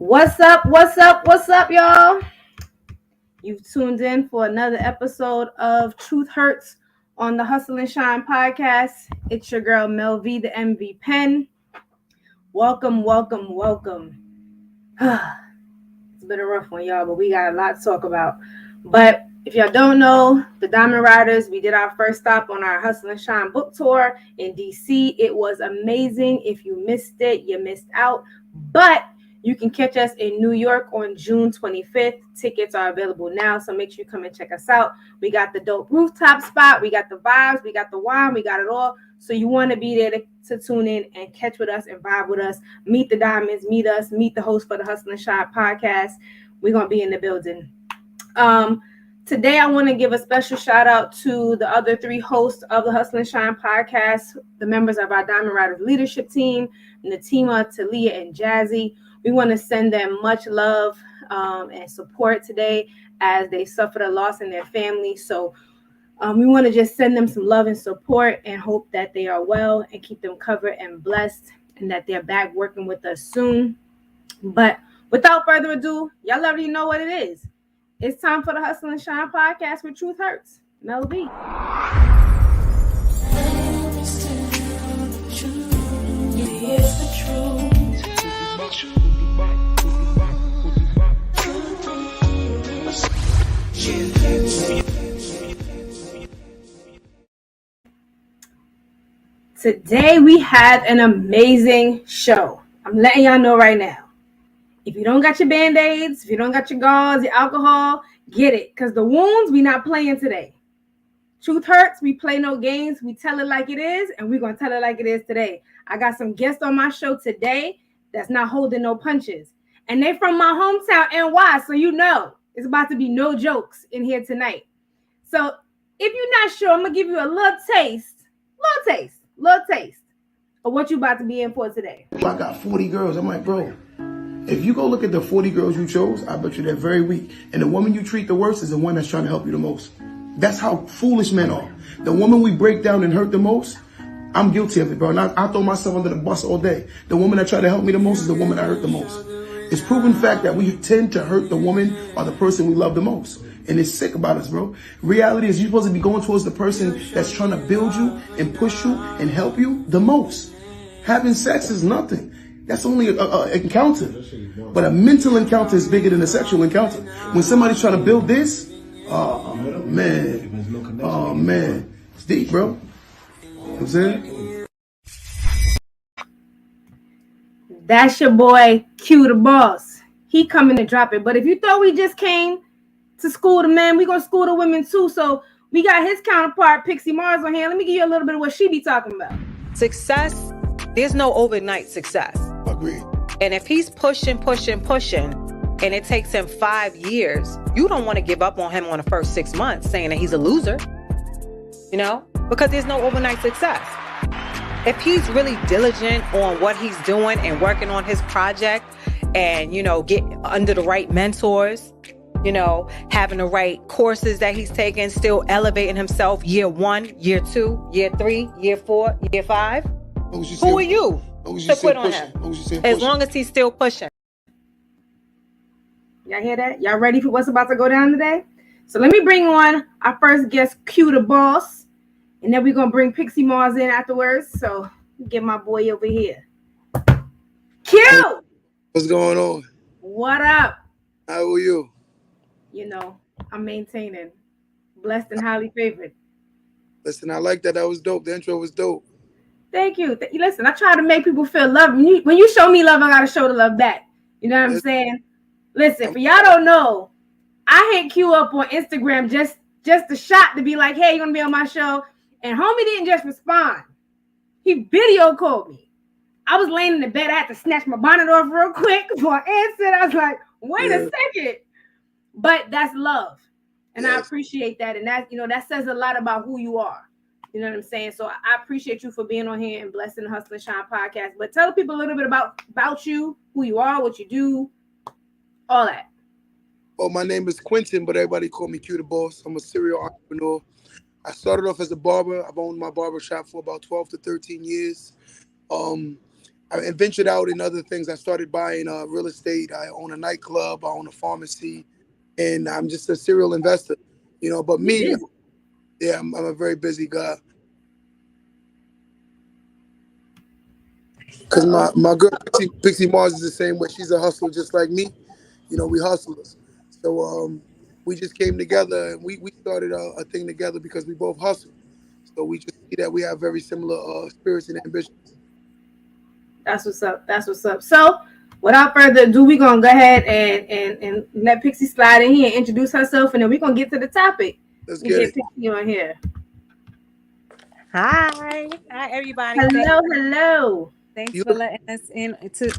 What's up? What's up? What's up, y'all? You've tuned in for another episode of Truth Hurts on the Hustle and Shine podcast. It's your girl Mel V, the MVPen. Welcome, welcome, welcome. It's been a rough one, y'all, but we got a lot to talk about. But if y'all don't know, the Diamond Riders, we did our first stop on our Hustle and Shine book tour in DC. It was amazing. If you missed it, you missed out. But you can catch us in New York on June 25th. Tickets are available now, so make sure you come and check us out. We got the dope rooftop spot. We got the vibes. We got the wine. We got it all. So you want to be there to tune in and catch with us and vibe with us. Meet the Diamonds. Meet us. Meet the host for the Hustle and Shine podcast. We're going to be in the building. Today, I want to give a special shout out to the other three hosts of the Hustle and Shine podcast, the members of our Diamond Riders leadership team, Natima, Talia, and Jazzy. We want to send them much love and support today as they suffered a loss in their family. So we want to just send them some love and support and hope that they are well and keep them covered and blessed and that they're back working with us soon. But without further ado, y'all already know what it is. It's time for the Hustle and Shine podcast with Truth Hurts. Mel V. Today we have an amazing show. I'm letting y'all know right now. If you don't got your Band-Aids, if you don't got your gauze, your alcohol, get it. Because the wounds, we not playing today. Truth Hurts, we play no games. We tell it like it is, and we're going to tell it like it is today. I got some guests on my show today that's not holding no punches. And they from my hometown, NY, so you know it's about to be no jokes in here tonight. So if you're not sure, I'm going to give you a little taste of what you about to be in for today. I got 40 girls. I'm like, bro, if you go look at the 40 girls you chose, I bet you they're very weak. And the woman you treat the worst is the one that's trying to help you the most. That's how foolish men are. The woman we break down and hurt the most, I'm guilty of it, bro. And I throw myself under the bus all day. The woman that tried to help me the most is the woman I hurt the most. It's proven fact that we tend to hurt the woman or the person we love the most. And it's sick about us, bro. Reality is you're supposed to be going towards the person that's trying to build you and push you and help you the most. Having sex is nothing. That's only an encounter. But a mental encounter is bigger than a sexual encounter. When somebody's trying to build this, oh, man. It's deep, bro. You know what I'm saying? That's your boy, Q the Boss. He coming to drop it. But if you thought we just came to school the men, we going to school the women too. So we got his counterpart, Pixie Mars, on here. Let me give you a little bit of what she be talking about. Success, there's no overnight success. Agreed. And if he's pushing, and it takes him 5 years, you don't want to give up on him on the first 6 months saying that he's a loser, you know, because there's no overnight success. If he's really diligent on what he's doing and working on his project and, you know, get under the right mentors, you know, having the right courses that he's taking, still elevating himself year 1, year 2, year 3, year 4, year 5, who are you to quit on him? As long as he's still pushing. Y'all hear that? Y'all ready for what's about to go down today? So let me bring on our first guest, Q the Boss. And then we're going to bring Pixie Mars in afterwards. So get my boy over here. Q! What's going on? What up? How are you? You know, I'm maintaining. Blessed and highly favored. Listen, I like that. That was dope. The intro was dope. Thank you. Listen, I try to make people feel love. When you show me love, I got to show the love back. You know what I'm saying? Listen, for y'all don't know, I hit Q up on Instagram just a shot to be like, hey, you're going to be on my show. And homie didn't just respond. He video called me. I was laying in the bed. I had to snatch my bonnet off real quick before I answered. I was like, wait a second. But that's love. And I appreciate that. And that, you know, that says a lot about who you are. You know what I'm saying? So I appreciate you for being on here and blessing the Hustle and Shine podcast. But tell people a little bit about you, who you are, what you do, all that. Oh, my name is Quentin, but everybody call me Q the Boss. I'm a serial entrepreneur. I started off as a barber. I've owned my barber shop for about 12 to 13 years. I ventured out in other things. I started buying real estate. I own a nightclub. I own a pharmacy, and I'm just a serial investor. But You me, busy. yeah, I'm a very busy guy. Because my girl Pixie Mars is the same way. She's a hustler just like me. We hustlers. So we just came together and we started a thing together because we both hustle. So we just see that we have very similar spirits and ambitions. That's what's up. That's what's up. So, without further ado, we're gonna go ahead and let Pixie slide in here and introduce herself, and then we're gonna get to the topic. Let's And get get it. Pixie on here. Hi everybody. Hello, hello. Thanks You for letting us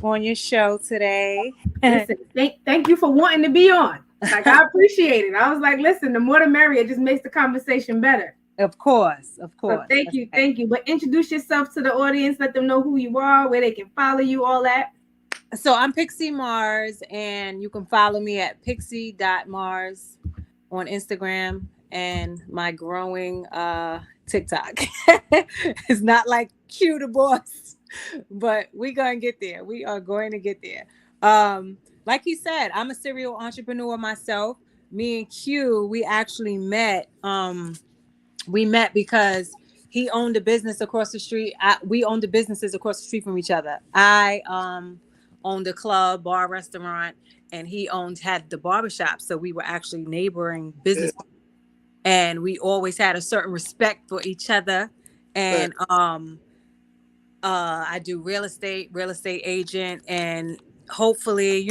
on your show today. Listen, thank you for wanting to be on. Like, I appreciate it. I was like, listen, the more the merrier. It just makes the conversation better. Of course. So thank you. But introduce yourself to the audience. Let them know who you are, where they can follow you, all that. So I'm Pixie Mars, and you can follow me at pixie.mars on Instagram and my growing TikTok. It's not like Q the boss, but we're going to get there. We are going to get there. Like he said, I'm a serial entrepreneur myself. Me and Q, we actually met. We met because he owned a business across the street. We owned the businesses across the street from each other. I owned a club, bar, restaurant, and he had the barbershop. So we were actually neighboring businesses. Yeah. And we always had a certain respect for each other. And I do real estate agent, and hopefully,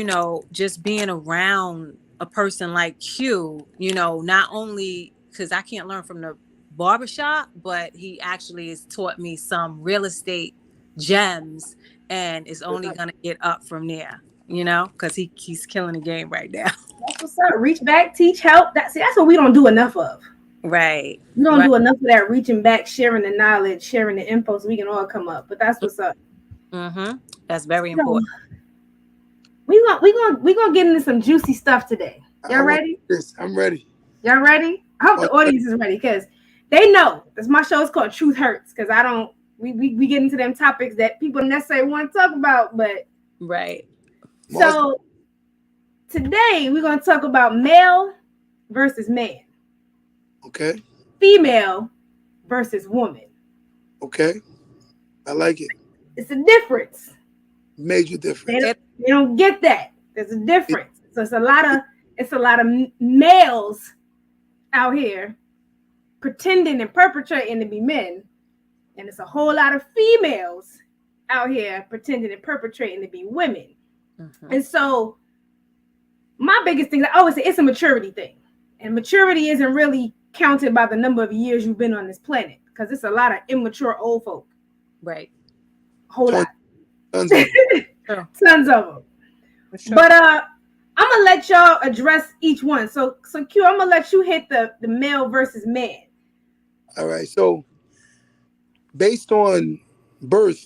just being around a person like Q, not only because I can't learn from the barbershop, but he actually has taught me some real estate gems, and is only going to get up from there, because he's killing the game right now. That's what's up. Reach back, teach, help. That's what we don't do enough of. Right. We don't do enough of that reaching back, sharing the knowledge, sharing the info so we can all come up. But that's what's up. Mm-hmm. That's very important. We gonna get into some juicy stuff today. Y'all ready? I'm ready. Y'all ready? I hope the audience is ready, because they know this. My show is called Truth Hurts, because we get into them topics that people necessarily want to talk about, but right. So today we're gonna talk about male versus man. Okay. Female versus woman. Okay. I like it. It's a difference. Major difference. They don't get that. There's a difference. So it's a lot of males out here pretending and perpetrating to be men, and it's a whole lot of females out here pretending and perpetrating to be women. Mm-hmm. And so my biggest thing, I always say, it's a maturity thing, and maturity isn't really counted by the number of years you've been on this planet, because it's a lot of immature old folk. Right. A whole lot. Tons of them. Tons of them. Sure. But I'm gonna let y'all address each one. So Q, I'm gonna let you hit the male versus man. All right. So based on birth,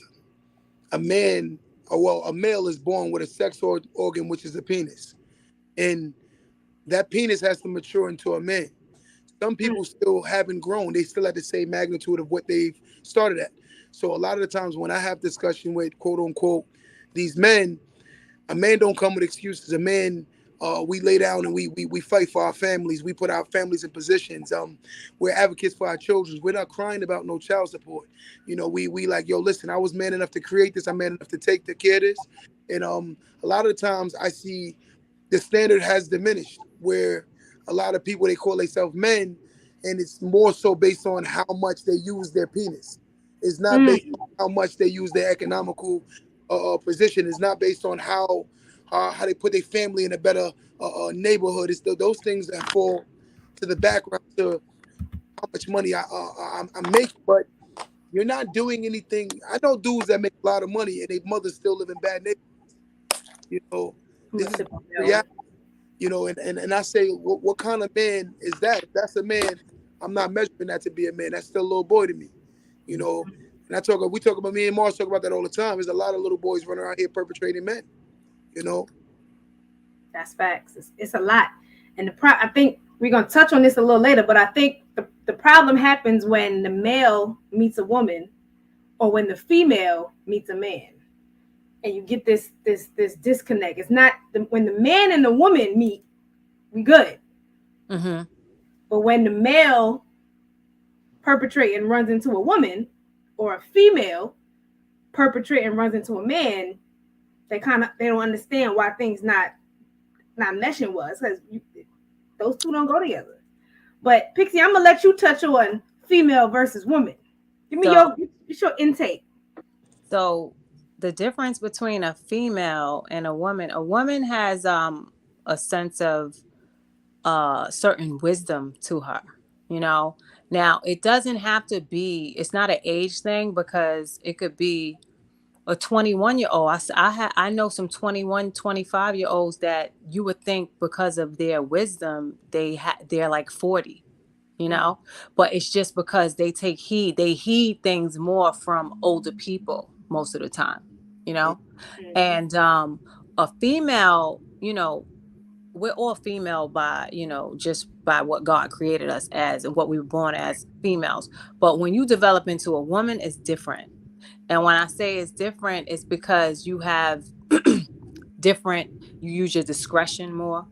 a male is born with a sex organ, which is a penis, and that penis has to mature into a man. Some people still haven't grown. They still at the same magnitude of what they've started at. So a lot of the times when I have discussion with quote unquote these men, a man don't come with excuses. A man, we lay down and we fight for our families. We put our families in positions. We're advocates for our children. We're not crying about no child support. We like, yo, listen, I was man enough to create this. I'm man enough to take care of this. And a lot of the times I see the standard has diminished, where a lot of people, they call themselves men, and it's more so based on how much they use their penis. It's not based on how much they use their economical position. It's not based on how they put their family in a better neighborhood. It's those things that fall to the background to how much money I make. But you're not doing anything. I know dudes that make a lot of money and their mothers still live in bad neighborhoods. This is reality. And I say, what kind of man is that? If that's a man, I'm not measuring that to be a man. That's still a little boy to me, And we talk about, me and Mars talk about that all the time. There's a lot of little boys running around here perpetrating men, That's facts. It's a lot. And I think we're going to touch on this a little later, but I think the problem happens when the male meets a woman or when the female meets a man. and you get this disconnect. It's not when the man and the woman meet, we good. Mm-hmm. But when the male perpetrate and runs into a woman, or a female perpetrate and runs into a man, they don't understand why things not meshing was, because those two don't go together. But Pixie, I'm gonna let you touch on female versus woman. Give me your intake. So the difference between a female and a woman has a sense of certain wisdom to her, you know. Now it doesn't have to be, it's not an age thing, because it could be a 21-year-old. I know some 21, 25-year-olds that you would think because of their wisdom they're like 40, you know. But it's just because they heed things more from older people most of the time, you know. And a female, you know, we're all female by, you know, just by what God created us as and what we were born as, females. But when you develop into a woman, it's different. And when I say it's different, it's because you have you use your discretion more,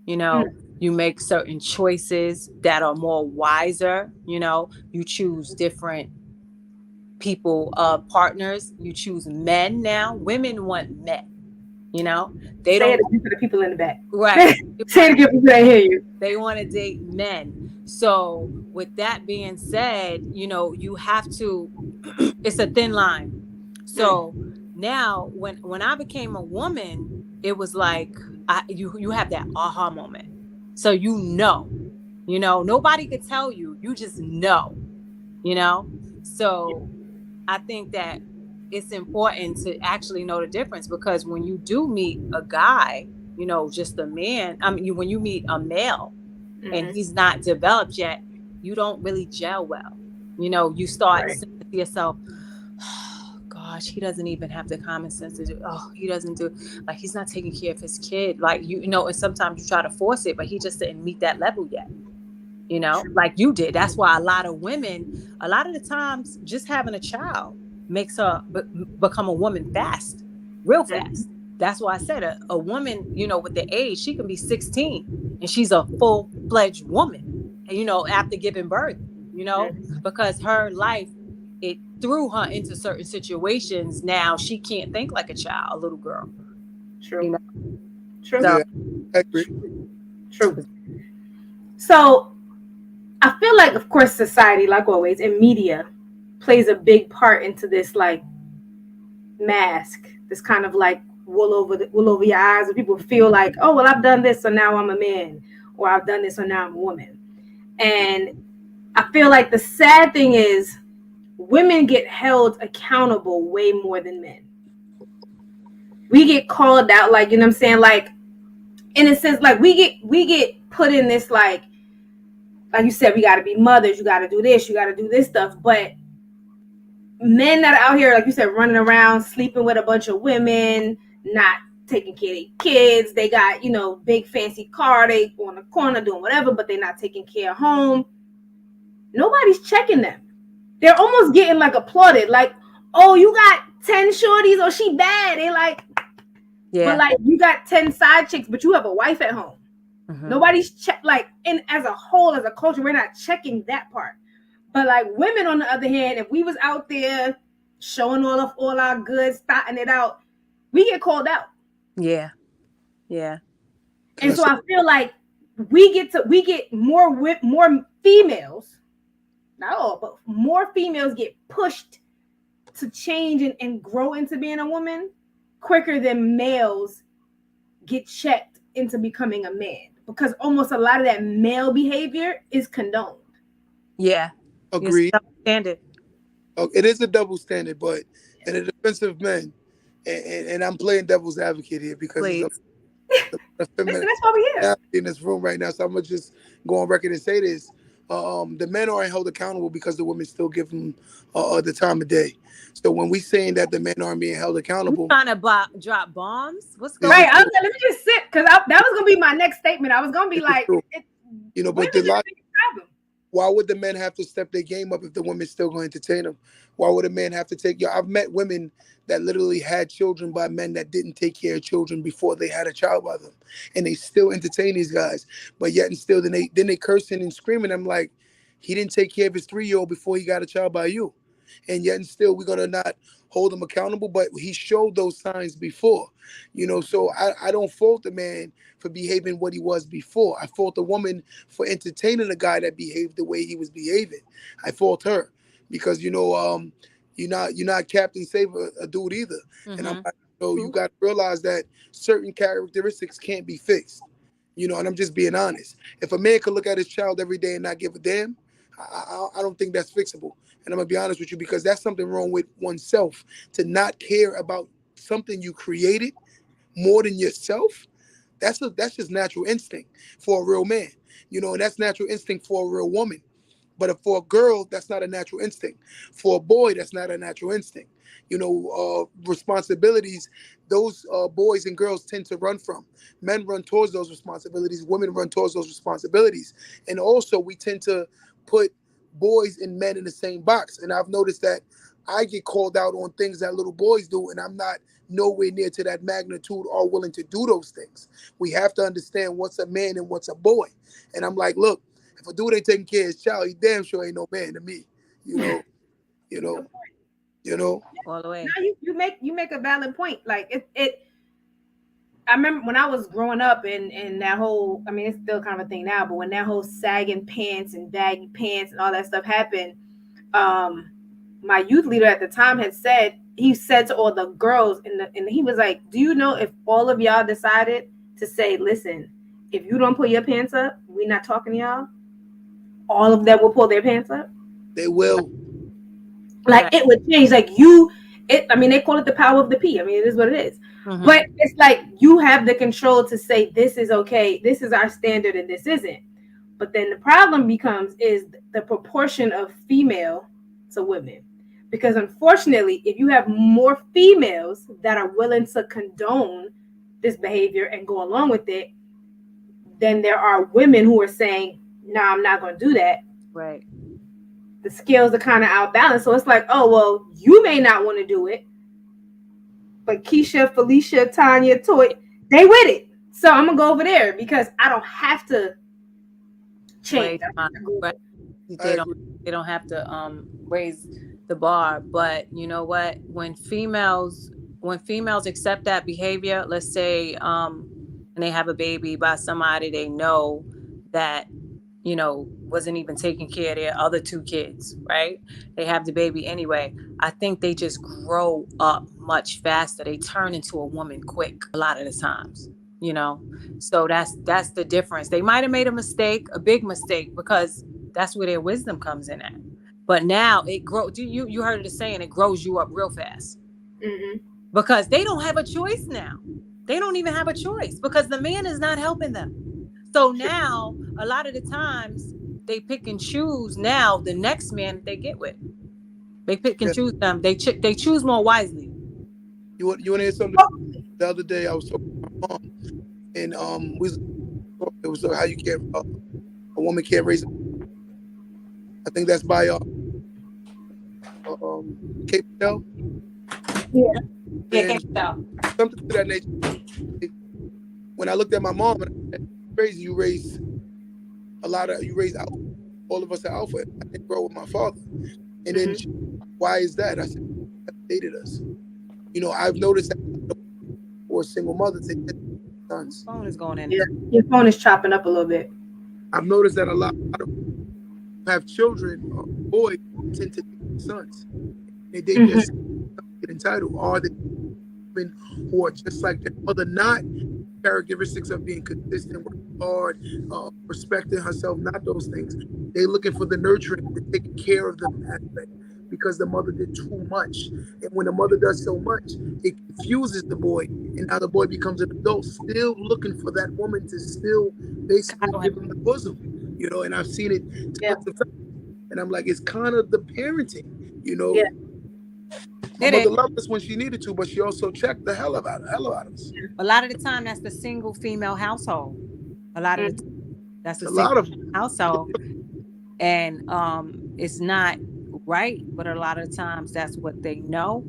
you know, you make certain choices that are more wiser, you know, you choose different people, partners, you choose men now. Women want men, you know, they Say don't. it to the people in the back. Right. Say it again, people that hear you. They want to date men. So with that being said, you know, you have to, it's a thin line. So now when I became a woman, it was like, you have that aha moment. So, you know, nobody could tell you, you just know, you know? So I think that it's important to actually know the difference, because when you do meet a guy, you know, just a man, I mean, when you meet a male and he's not developed yet, you don't really gel well. You know, you start saying to yourself, oh, gosh, he doesn't even have the common sense to do. Oh, he doesn't do, like, he's not taking care of his kid. Like, you know, and sometimes you try to force it, but he just didn't meet that level yet. You know, like you did. That's why a lot of women, a lot of the times, just having a child makes her become a woman fast, real fast. That's why I said a woman, you know, with the age, she can be 16 and she's a full-fledged woman, you know, after giving birth, you know, because her life, it threw her into certain situations. Now she can't think like a child, a little girl. True. You know? True. So, Yeah, I agree. True. So I feel like, of course, society, like always, and media plays a big part into this, like, mask, this kind of like wool over your eyes, where people feel like, oh, well, I've done this, so now I'm a man, or I've done this, so now I'm a woman. And I feel like the sad thing is women get held accountable way more than men. We get called out, like, you know what I'm saying? Like, in a sense, like, we get put in this, like you said, we got to be mothers, you got to do this, you got to do this stuff. But men that are out here, like you said, running around, sleeping with a bunch of women, not taking care of their kids, they got, you know, big fancy car, they on the corner doing whatever, but they're not taking care of home. Nobody's checking them. They're almost getting like applauded, like, oh, you got 10 shorties, or she bad. They like, yeah. But like, you got 10 side chicks, but you have a wife at home. Nobody's like, and as a whole, as a culture, we're not checking that part. But like women, on the other hand, if we was out there showing all our goods, starting it out, we get called out. Yeah. And so I feel like we get more females, not all, but more females get pushed to change and grow into being a woman quicker than males get checked into becoming a man, because almost a lot of that male behavior is condoned. Yeah. Agreed. Standard. Oh, it is a double standard, but in the defense of men, and I'm playing devil's advocate here because it's that's why we're here in this room right now. So I'm gonna just go on record and say this: the men aren't held accountable because the women still give them the time of day. So when we saying that the men aren't being held accountable, you trying to drop bombs? What's going on? Right. on? Let me just sit, because that was gonna be my next statement. I was gonna be like, you know, but the Why would the men have to step their game up if the women's still going to entertain them? Why would a man have to take? I've met women that literally had children by men that didn't take care of children before they had a child by them, and they still entertain these guys. But yet and still, then they cursing and screaming. I'm like, he didn't take care of his 3-year-old before he got a child by you, and yet and still we're gonna not hold him accountable. But he showed those signs before, So I don't fault the man for behaving what he was before. I fault the woman for entertaining a guy that behaved the way he was behaving. I fault her because you're not Captain Save a dude either. And I'm like, you got to realize that certain characteristics can't be fixed. And I'm just being honest. If a man could look at his child every day and not give a damn, I don't think that's fixable. And I'm gonna be honest with you because that's something wrong with oneself to not care about something you created more than yourself. That's just natural instinct for a real man, and that's natural instinct for a real woman. But for a girl, that's not a natural instinct. For a boy, that's not a natural instinct. Responsibilities, those boys and girls tend to run from. Men run towards those responsibilities. Women run towards those responsibilities. And also, we tend to put boys and men in the same box. And I've noticed that I get called out on things that little boys do, and I'm not nowhere near to that magnitude or willing to do those things. We have to understand what's a man and what's a boy. And I'm like, look, if a dude ain't taking care of his child, he damn sure ain't no man to me. You know. All the way. No, you make a valid point. Like it. I remember when I was growing up and that whole, I mean, it's still kind of a thing now, but when that whole sagging pants and baggy pants and all that stuff happened, my youth leader at the time he said to all the girls and he was like, do you know if all of y'all decided to say, listen, if you don't pull your pants up, we're not talking to y'all, all of them will pull their pants up? They will. Like, it would change. Like, I mean, they call it the power of the P. I mean, it is what it is. Mm-hmm. But it's like you have the control to say, this is okay, this is our standard, and this isn't. But then the problem is the proportion of female to women. Because unfortunately, if you have more females that are willing to condone this behavior and go along with it, then there are women who are saying, no, I'm not going to do that. Right. The scales are kind of outbalanced. So it's like, oh, well, you may not want to do it, but Keisha, Felicia, Tanya, Toy, they with it. So I'm going to go over there because I don't have to change. They don't have to raise the bar. But you know what? When females accept that behavior, let's say, and they have a baby by somebody they know that, wasn't even taking care of their other 2 kids, right? They have the baby anyway. I think they just grow up much faster. They turn into a woman quick a lot of the times, So that's the difference. They might have made a big mistake, because that's where their wisdom comes in at. But now it grows. You heard the saying, it grows you up real fast. Mm-hmm. Because they don't have a choice now. They don't even have a choice because the man is not helping them. So now, a lot of the times, they pick and choose now the next man that they get with. They pick and choose them. They choose more wisely. You want to hear something? The other day, I was talking to my mom, and it was how you can't a woman can't raise. I think that's by Cape Bell. Yeah, Cape Bell. Something to that nature. When I looked at my mom, crazy, you raised all of us are alpha. I didn't grow with my father. And then why is that? I said, dated us. I've noticed that for a single mother to get sons. Phone is going in. Yeah, your phone is chopping up a little bit. I've noticed that a lot of have children, boys tend to get sons. They just get entitled. Are they women who are just like their mother, not characteristics of being consistent, working hard, respecting herself, not those things. They're looking for the nurturing, the taking care of them aspect, because the mother did too much. And when the mother does so much, it confuses the boy. And now the boy becomes an adult, still looking for that woman to still basically give him the bosom. And I've seen it. Yeah. And I'm like, it's kind of the parenting, Yeah. My mother loved us when she needed to, but she also checked the hell out of us. A lot of the time, that's the single female household. A lot of the time, that's the single household. And it's not right, but a lot of times that's what they know.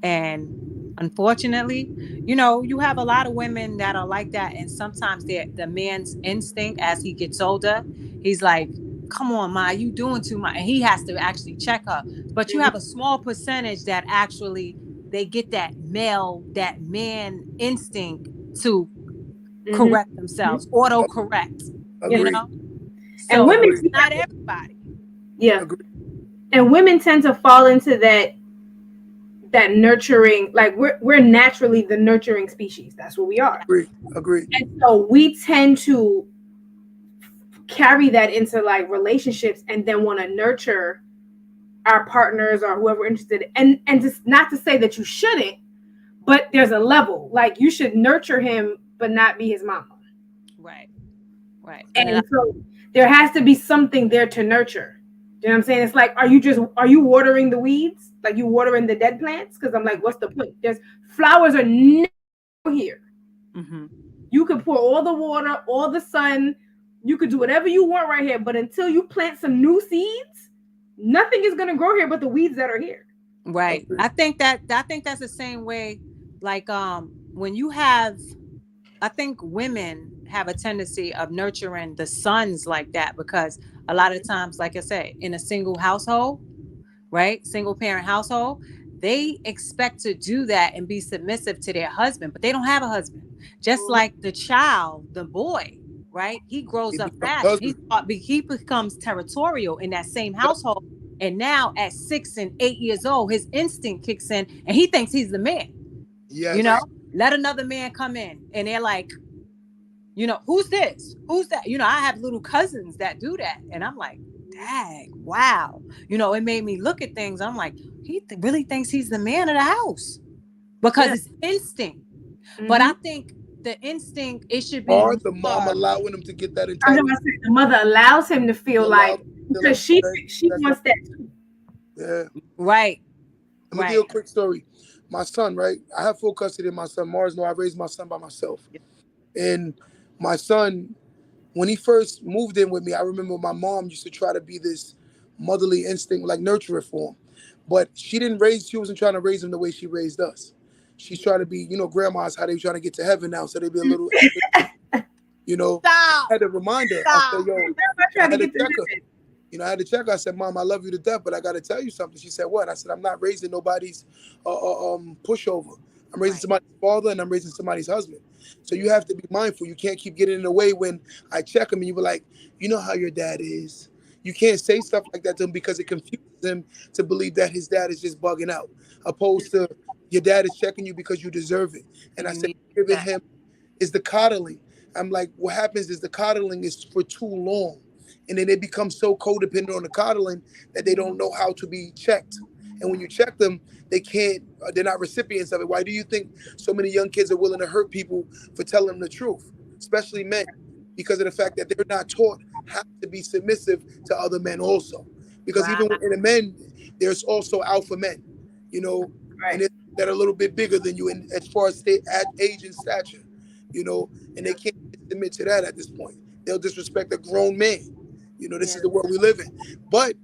And unfortunately, you have a lot of women that are like that. And sometimes the man's instinct as he gets older, he's like, come on, Ma, you doing too much. And he has to actually check her. But you have a small percentage that actually they get that man instinct to correct themselves, auto-correct, Agree. And So women, it's not everybody. yeah, Agree. and women tend to fall into that nurturing, like we're naturally the nurturing species. That's what we are. Agree. And so we tend to carry that into like relationships and then want to nurture our partners or whoever interested. And just not to say that you shouldn't, but there's a level. Like you should nurture him, but not be his mama. Right. And so there has to be something there to nurture. You know what I'm saying? It's like, are you watering the weeds? Like you watering the dead plants? Because I'm like, what's the point? There's flowers are never here. Mm-hmm. You could pour all the water, all the sun. You could do whatever you want right here. But until you plant some new seeds, nothing is gonna grow here but the weeds that are here. Right. I think that's the same way. Like when you have, I think women have a tendency of nurturing the sons like that, because a lot of times, like I said, in a single household, right? Single parent household, they expect to do that and be submissive to their husband, but they don't have a husband. Just like the child, the boy, right? He grows up fast. He becomes territorial in that same household. And now at 6 and 8 years old, his instinct kicks in and he thinks he's the man. Yes. Let another man come in and they're like, who's this? Who's that? I have little cousins that do that. And I'm like, dang, wow. It made me look at things. I'm like, he really thinks he's the man of the house because it's instinct. Mm-hmm. But I think the instinct, it should be or the mom allowing him to get that intelligence. The mother allows him to feel like, because she wants that too. Yeah. Right. I'm gonna give you a quick story. My son, right? I have full custody of my son. Mars know I raised my son by myself. And my son, when he first moved in with me, I remember my mom used to try to be this motherly instinct, like nurturer for him. But she wasn't trying to raise him the way she raised us. She's trying to be, grandmas, how they trying to get to heaven now. So they be a little, Stop. I had to remind her. I said, I had to check her. I had to check her. I said, Mom, I love you to death, but I got to tell you something. She said, what? I said, I'm not raising nobody's pushover. I'm raising somebody's father and I'm raising somebody's husband. So you have to be mindful. You can't keep getting in the way when I check him and you were like, you know how your dad is. You can't say stuff like that to him because it confuses him to believe that his dad is just bugging out, opposed to your dad is checking you because you deserve it. And I said, giving him is the coddling. I'm like, what happens is the coddling is for too long. And then they become so codependent on the coddling that they don't know how to be checked. And when you check them, they're not recipients of it. Why do you think so many young kids are willing to hurt people for telling them the truth, especially men? Because of the fact that they're not taught how to be submissive to other men also. Because even within the men, there's also alpha men, and that are a little bit bigger than you as far as age and stature, and they can't submit to that at this point. They'll disrespect a grown man. This is the world we live in. But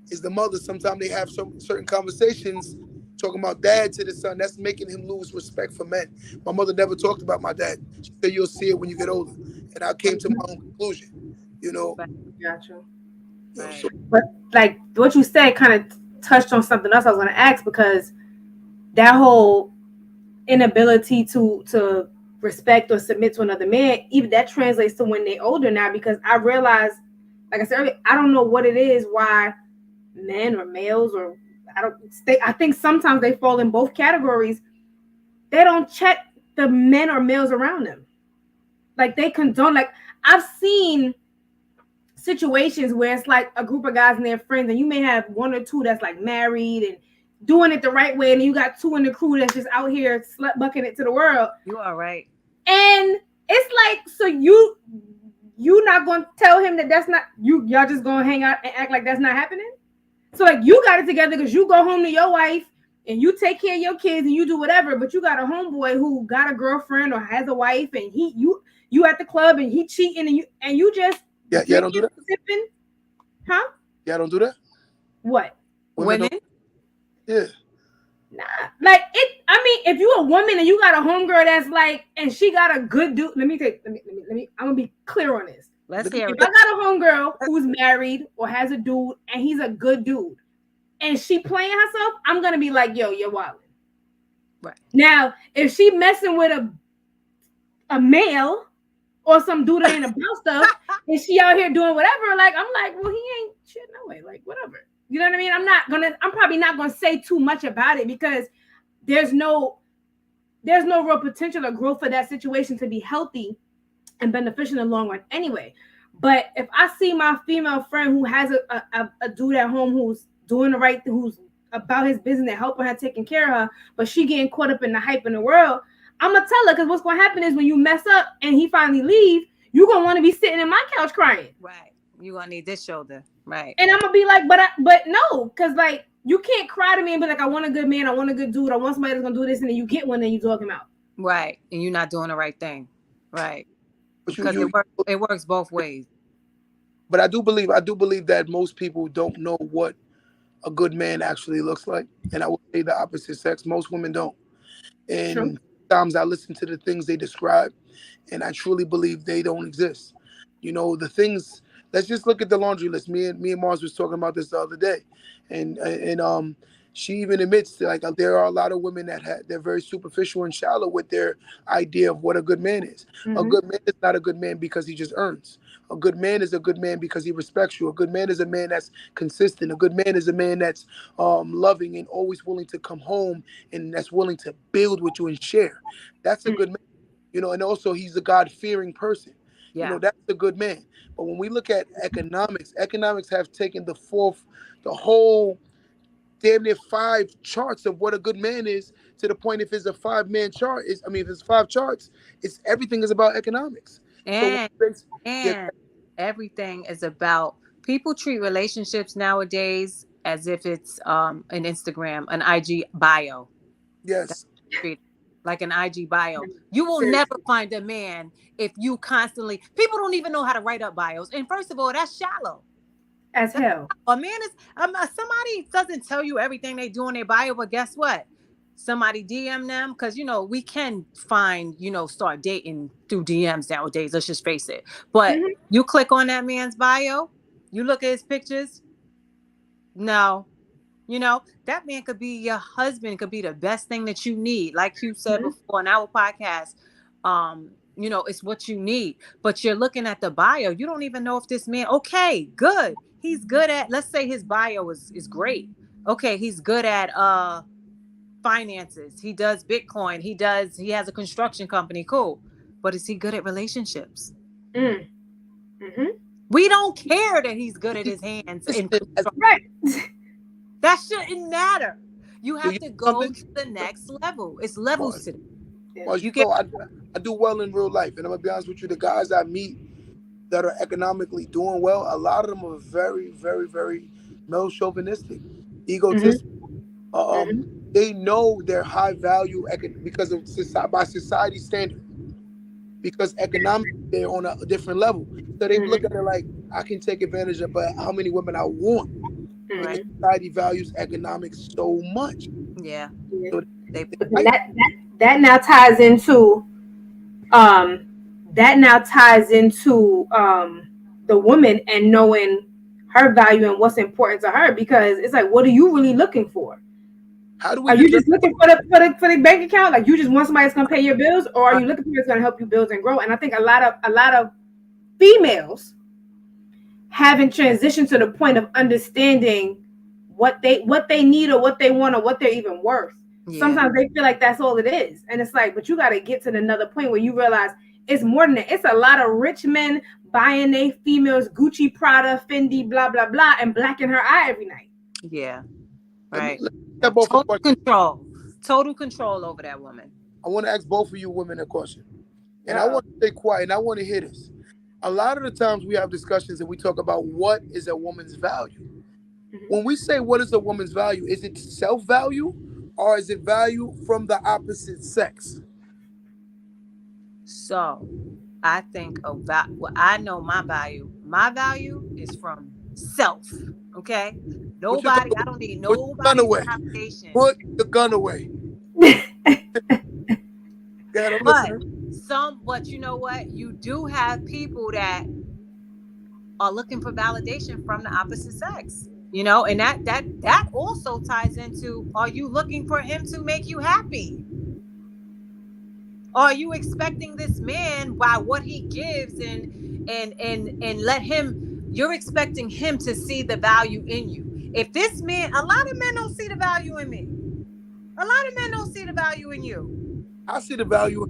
is the mother, sometimes they have some certain conversations talking about dad to the son. That's making him lose respect for men. My mother never talked about my dad. She said, you'll see it when you get older. And I came to my own conclusion, Gotcha. But like what you said kind of touched on something else I was going to ask, because that whole inability to respect or submit to another man, even that translates to when they're older now, because I realize, like I said earlier, I don't know what it is, why men or males, or I think sometimes they fall in both categories. They don't check the men or males around them. Like they condone, like I've seen situations where it's like a group of guys and their friends, and you may have one or two that's like married and doing it the right way, and you got two in the crew that's just out here slut bucking it to the world. You are right. And it's like, so you not gonna tell him that's not you, y'all just gonna hang out and act like that's not happening? So like you got it together because you go home to your wife and you take care of your kids and you do whatever, but you got a homeboy who got a girlfriend or has a wife, and you at the club and he cheating, and you just don't do that. Sipping. Huh? Y'all don't do that? What? Women Women? don't? Yeah. Nah. Like it. I mean, if you a woman and you got a homegirl that's like, and she got a good dude. Let me. I'm gonna be clear on this. Let's Look at hear If it. I got a homegirl who's married or has a dude and he's a good dude, and she playing herself, I'm gonna be like, yo, you're wilding. Right. Now, if she messing with a male or some dude that ain't about stuff, and she out here doing whatever, like I'm like, well, he ain't shit no way, like whatever. You know what I mean? I'm probably not gonna say too much about it because there's no real potential or growth for that situation to be healthy and beneficial in the long run anyway. But if I see my female friend who has a dude at home who's doing the right, who's about his business and helping her, taking care of her, but she getting caught up in the hype in the world, I'm gonna tell her, because what's gonna happen is when you mess up and he finally leave, you're gonna want to be sitting in my couch crying. Right. You gonna need this shoulder. Right. And I'm gonna be like, but no, because like you can't cry to me and be like, I want a good man, I want a good dude, I want somebody that's gonna do this, and then you get one and you talk him out. Right. And you're not doing the right thing. Right. But Because it works both ways. but I do believe that most people don't know what a good man actually looks like. And I would say the opposite sex. Most women don't. True. And sometimes I listen to the things they describe, and I truly believe they don't exist. You know, the things. Let's just look at the laundry list. Me and Mars was talking about this the other day, and she even admits that, like, there are a lot of women that they're very superficial and shallow with their idea of what a good man is. A Mm-hmm. good man is not a good man because he just earns. A good man is a good man because he respects you. A good man is a man that's consistent. A good man is a man that's loving and always willing to come home, and that's willing to build with you and share. That's a good man. You know, and also he's a God-fearing person. You Yeah. know, that's a good man. But when we look at economics have taken the whole damn near five charts of what a good man is, to the point if it's a 5-man chart, if it's 5 charts, it's everything is about economics. So And yeah, and everything is about, people treat relationships nowadays as if it's an Instagram, an IG bio. That's yes, treated like an IG bio. You will seriously, never find a man if you constantly, people don't even know how to write up bios. And first of all, that's shallow. As hell. A man is, somebody doesn't tell you everything they do in their bio, but guess what? Somebody DM them, because we can find, start dating through DMs nowadays. Let's just face it. But Mm-hmm. you click on that man's bio, you look at his pictures. No, that man could be your husband, could be the best thing that you need. Like you said Mm-hmm. before in our podcast, it's what you need. But you're looking at the bio. You don't even know if this man, okay, good. He's good at, let's say his bio is great. Okay, he's good at finances. He does Bitcoin. He has a construction company. Cool. But is he good at relationships? Mm. Mm-hmm. We don't care that he's good at his hands in construction. Right. That shouldn't matter. You do have you to know go something? to the next level. It's levels to it. Well, You get I do well in real life, and I'm gonna be honest with you. The guys I meet that are economically doing well, a lot of them are very, very, very male chauvinistic, Mm-hmm. egotistical. Mm-hmm. They know they're high value because of by society standard, because economically they're on a different level. So they look Mm-hmm. at it like, I can take advantage of how many women I want, because right. Mm-hmm. society values economics so much. Yeah. So They And that now ties into um the woman and knowing her value and what's important to her, because it's like, what are you really looking for? how do we Are you determine? just looking for the bank account? Like, you just want somebody that's gonna pay your bills, or are you looking for somebody that's gonna help you build and grow? And I think a lot of females haven't transitioned to the point of understanding what they need or what they want or what they're even worth. Yeah. Sometimes they feel like that's all it is, and it's like, but you got to get to another point where you realize it's more than that. It's a lot of rich men buying their females Gucci, Prada, Fendi, blah blah blah, and blacking her eye every night. Yeah. Let me, Right. let me ask both a Total question. control. Total control over that woman. I want to ask both of you women a question, and I Uh-oh. want to stay quiet, and I want to hear this. A lot of the times we have discussions and we talk about what is a woman's value. When we say what is a woman's value, is it self-value or is it value from the opposite sex? So I think about, well, I know my value. My value is from self. Okay? Put your Nobody, gun, I don't need put your gun nobody's away. validation. Put your gun away. God, I'm But listening. but you know what? You do have people that are looking for validation from the opposite sex. You know, and that also ties into, are you looking for him to make you happy? Are you expecting this man by what he gives and let him, you're expecting him to see the value in you? If this man, a lot of men don't see the value in me. A lot of men don't see the value in you. I see the value.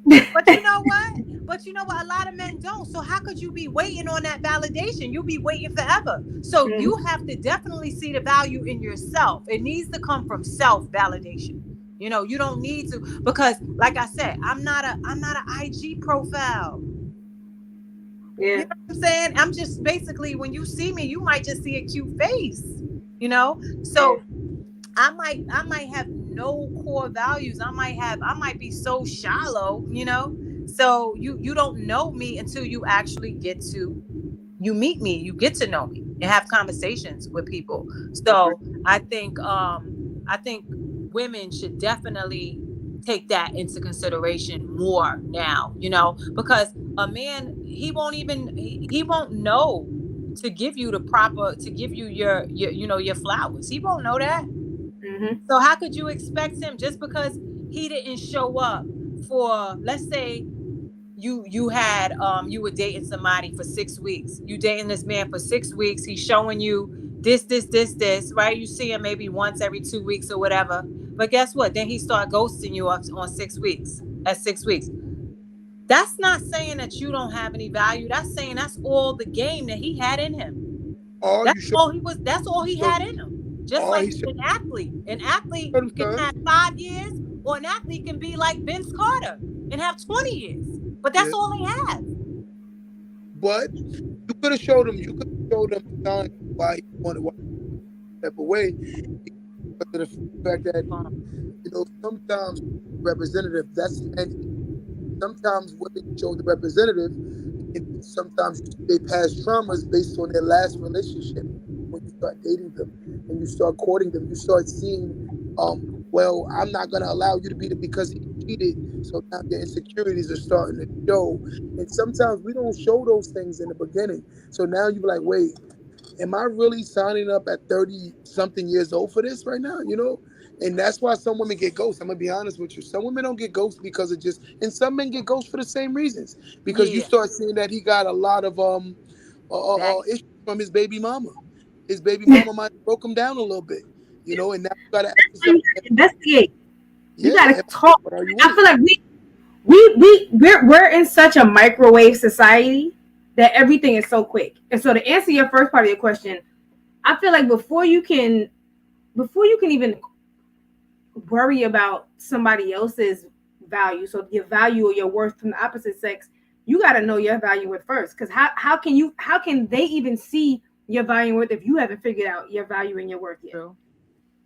But you know what? But you know what? A lot of men don't. So how could you be waiting on that validation? You'll be waiting forever. So you have to definitely see the value in yourself. It needs to come from self validation. You know, you don't need to, because like I said, I'm not an IG profile. Yeah. You know what I'm saying? I'm just basically, when you see me, you might just see a cute face, you know? So I might have no core values. I might be so shallow, you know? So you don't know me until you actually you meet me, you get to know me and have conversations with people. So I think women should definitely take that into consideration more now, you know, because a man, he won't know to give you your you know, your flowers. He won't know that. Mm-hmm. So how could you expect him, just because he didn't show up for, let's say, you were dating somebody for 6 weeks. You dating this man for 6 weeks. He's showing you this, right? You see him maybe once every 2 weeks or whatever. But guess what? Then he start ghosting you on 6 weeks. At 6 weeks. That's not saying that you don't have any value. That's saying that's all the game that he had in him. All you show, That's all he had in him. Just all like he showed an athlete. An athlete him, can son. have 5 years, or an athlete can be like Vince Carter and have 20 years. But that's Yeah. all they have. But you could have showed him. You could have showed him signs why he wanted to step away because of the fact that, you know, sometimes representative, that's men. Sometimes women show the representative, and sometimes they pass traumas based on their last relationship. When you start dating them and you start courting them, you start seeing, well, I'm not gonna allow you to be the, because he cheated. So now your insecurities are starting to show. And sometimes we don't show those things in the beginning. So now you're like, wait, am I really signing up at 30 something years old for this right now? You know? And that's why some women get ghosts. I'm gonna be honest with you. Some women don't get ghosts because of just, and some men get ghosts for the same reasons. Because you Yeah. start seeing that he got a lot of Back. issues from his baby mama. His baby mama might have broke him down a little bit, you know, and now you gotta ask yourself, You gotta investigate. You yeah, gotta talk. what are you I with? feel like we're in such a microwave society that everything is so quick. And so to answer your first part of your question, I feel like before you can even worry about somebody else's value, so your value or your worth from the opposite sex, you got to know your value worth first. Because how can they even see your value and worth if you haven't figured out your value and your worth yet? True.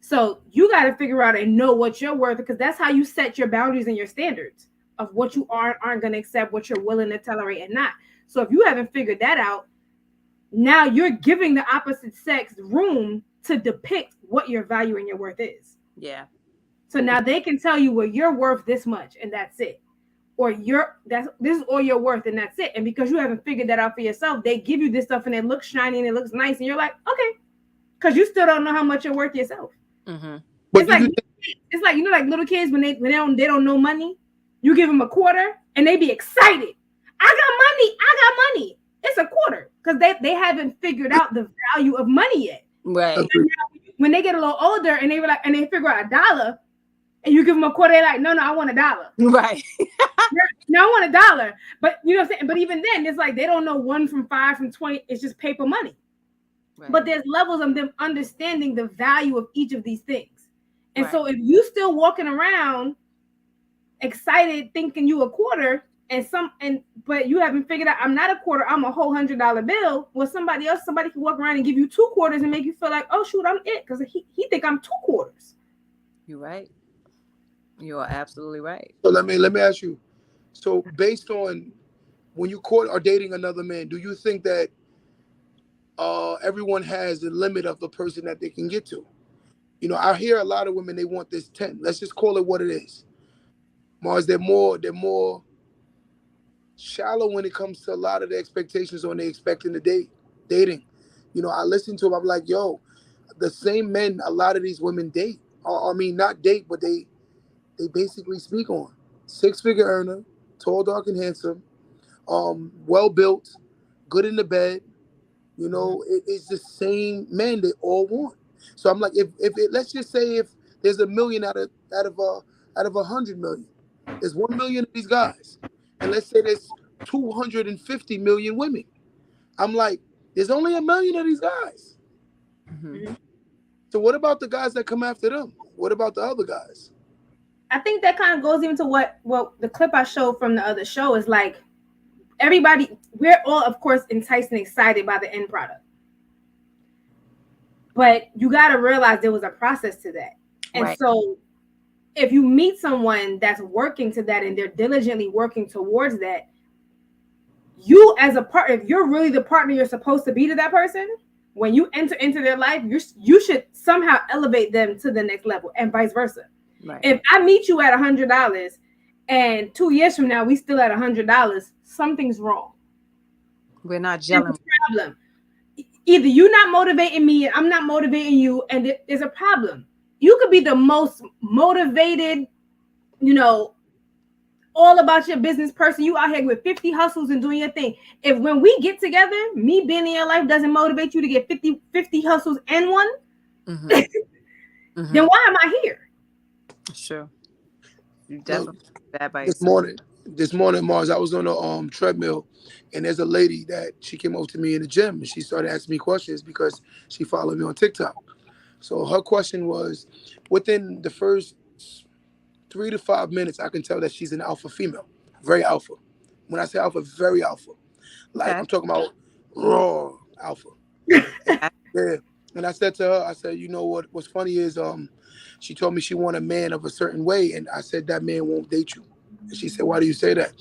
So you got to figure out and know what you're worth, because that's how you set your boundaries and your standards of what you aren't going to accept, what you're willing to tolerate and not. So if you haven't figured that out, now you're giving the opposite sex room to depict what your value and your worth is. Yeah. So now they can tell you, well, you're worth this much and that's it. Or this is all you're worth and that's it. And because you haven't figured that out for yourself, they give you this stuff and it looks shiny and it looks nice and you're like, okay, because you still don't know how much you're worth yourself. Mm-hmm. But It's like you know, like little kids when they don't know money, you give them a quarter and they be excited. I got money. It's a quarter because they haven't figured out the value of money yet. Right. When they get a little older and they figure out $1 and you give them a quarter, they're like, no, I want $1. Right. No, I want $1. But you know what I'm saying? But even then, it's like they don't know 1 from 5 from 20. It's just paper money. Right. But there's levels of them understanding the value of each of these things. And so if you still walking around excited thinking you a quarter but you haven't figured out I'm not a quarter, I'm a whole $100 bill. Well, somebody can walk around and give you 2 quarters and make you feel like, oh shoot, I'm it, because he think I'm 2 quarters. You're right. You are absolutely right. So let me ask you. So based on when you court or dating another man, do you think that everyone has the limit of the person that they can get to. You know, I hear a lot of women, they want this 10. Let's just call it what it is. Mars, they're more shallow when it comes to a lot of the expectations on they expecting to dating. You know, I listen to them, I'm like, yo, the same men a lot of these women date. Or, I mean, not date, but they basically speak on. 6-figure earner, tall, dark, and handsome, well built, good in the bed. You know, it's the same men they all want. So I'm like, if it, let's just say if there's a million out of 100 million, there's 1 million of these guys, and let's say there's 250 million women. I'm like, there's only 1 million of these guys. Mm-hmm. So what about the guys that come after them? What about the other guys? I think that kind of goes into what the clip I showed from the other show is like. Everybody, we're all, of course, enticed and excited by the end product. But you got to realize there was a process to that. And Right. so if you meet someone that's working to that and they're diligently working towards that, you as a partner, if you're really the partner you're supposed to be to that person, when you enter into their life, you should somehow elevate them to the next level and vice versa. Right. If I meet you at $100 and 2 years from now we still at $100, something's wrong. We're not There's gelling. a problem. Either you're not motivating me and I'm not motivating you, and there's a problem. You could be the most motivated, you know, all about your business person. You out here with 50 hustles and doing your thing. If when we get together, me being in your life doesn't motivate you to get 50 hustles and one, Mm-hmm. Mm-hmm. then why am I here? Sure. You definitely bad by This morning, Mars, I was on a treadmill, and there's a lady that she came over to me in the gym, and she started asking me questions because she followed me on TikTok. So her question was, within the first 3 to 5 minutes, I can tell that she's an alpha female, very alpha. When I say alpha, very alpha. Like, Okay. I'm talking about raw alpha. Yeah. And I said to her, I said, you know what's funny is she told me she want a man of a certain way, and I said that man won't date you. And she said, why do you say that?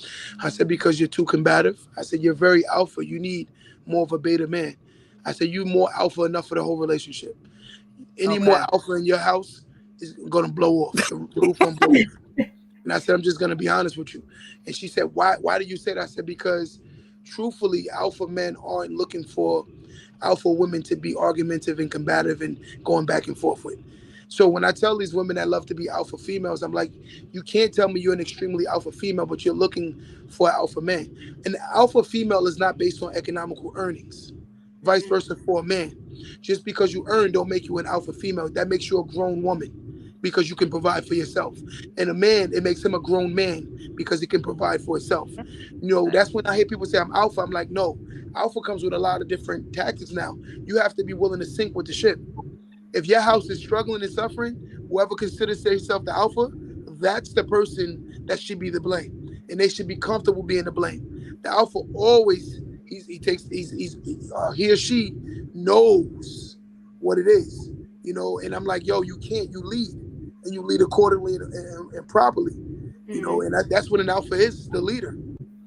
I said, because you're too combative. I said, you're very alpha. You need more of a beta man. I said, you more alpha enough for the whole relationship. Any more alpha in your house is gonna blow off. The roof gonna blow off. And I said, I'm just gonna be honest with you. And she said, why do you say that? I said, because truthfully, alpha men aren't looking for alpha women to be argumentative and combative and going back and forth with. So when I tell these women that love to be alpha females, I'm like, you can't tell me you're an extremely alpha female, but you're looking for an alpha man. And the alpha female is not based on economical earnings. Vice versa for a man. Just because you earn don't make you an alpha female. That makes you a grown woman because you can provide for yourself. And a man, it makes him a grown man because he can provide for himself. You know, that's when I hear people say I'm alpha. I'm like, no, alpha comes with a lot of different tactics now. You have to be willing to sink with the ship. If your house is struggling and suffering, whoever considers themselves the alpha, that's the person that should be the blame. And they should be comfortable being the blame. The alpha always, he or she knows what it is, you know, and I'm like, yo, you lead, and you lead accordingly and properly, you know, and that's what an alpha is the leader,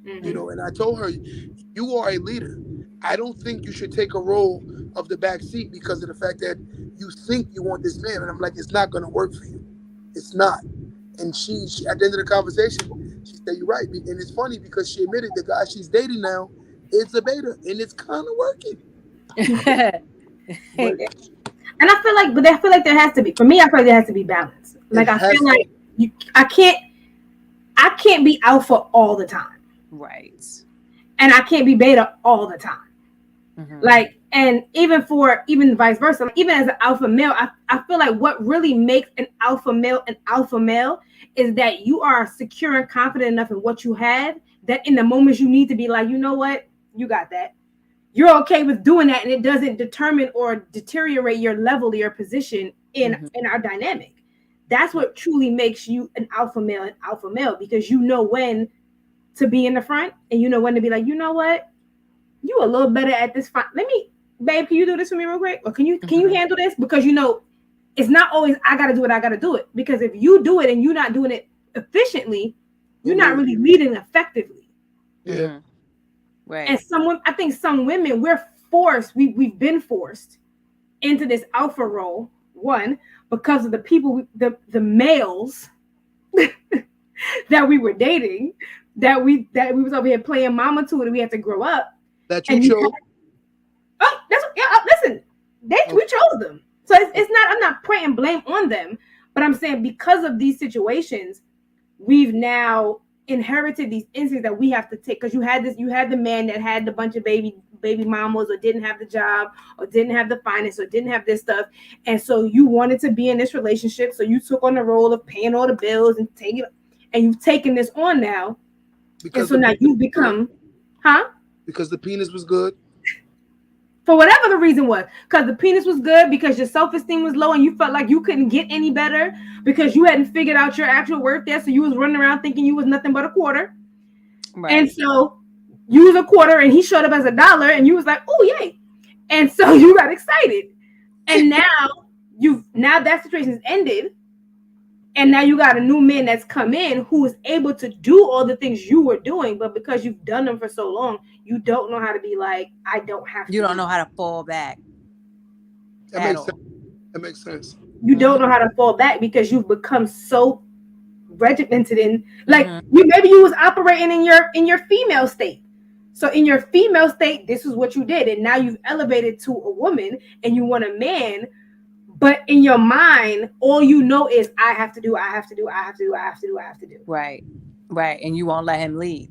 you know, and I told her, you are a leader. I don't think you should take a role of the back seat because of the fact that you think you want this man. And I'm like, it's not going to work for you. It's not. And she at the end of the conversation, she said, you're right. And it's funny because she admitted the guy she's dating now is a beta, and it's kind of working. And I feel like there has to be, for me, I feel like there has to be balance. Like I feel like I can't be alpha all the time. Right. And I can't be beta all the time. Mm-hmm. Like, and even vice versa, like, even as an alpha male, I feel like what really makes an alpha male is that you are secure and confident enough in what you have that in the moments you need to be like, you know what, you got that. You're okay with doing that, and it doesn't determine or deteriorate your level or your position in our dynamic. That's what truly makes you an alpha male, because you know when to be in the front and you know when to be like, you know what, you a little better at this. Babe, can you do this for me real quick? Or can you handle this? Because you know, it's not always I gotta do it. Because if you do it and you're not doing it efficiently, you're not really leading effectively. Yeah. Right. And I think some women, we're forced, we've been forced into this alpha role, one, because of the people, the males that we were dating, that we was over here playing mama to, and we had to grow up. That you chose. Listen, we chose them. So it's not, I'm not pointing blame on them, but I'm saying because of these situations, we've now inherited these instincts that we have to take. Because you had the man that had a bunch of baby mamas, or didn't have the job, or didn't have the finance, or didn't have this stuff, and so you wanted to be in this relationship, so you took on the role of paying all the bills and you've taken this on now, and so now you've become, because the penis was good. For whatever the reason was, because the penis was good, because your self-esteem was low and you felt like you couldn't get any better, because you hadn't figured out your actual worth there, so you was running around thinking you was nothing but a quarter. Right. And so you was a quarter and he showed up as $1 and you was like, oh yay. And so you got excited. And now that situation's ended. And now you got a new man that's come in who is able to do all the things you were doing, but because you've done them for so long, you don't know how to be like, I don't have to. You don't know how to fall back. That makes sense. You don't know how to fall back because you've become so regimented in, like, maybe you was operating in your female state. So in your female state, this is what you did, and now you've elevated to a woman and you want a man. But in your mind, all you know is I have to do. Right. And you won't let him lead.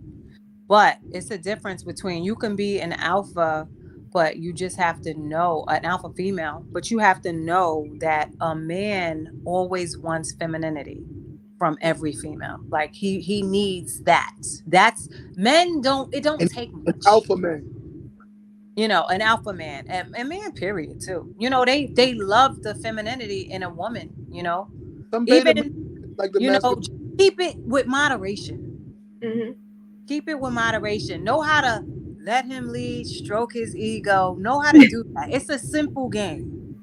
But it's a difference between, you can be an alpha, but you just have to know, an alpha female, but you have to know that a man always wants femininity from every female. Like he needs that. That's, men don't take much. Alpha man. You know, an alpha man, and man, period, too. You know, they love the femininity in a woman, you know. Even, like the, you know, keep it with moderation. Mm-hmm. Keep it with moderation. Know how to let him lead, stroke his ego. Know how to do that. It's a simple game.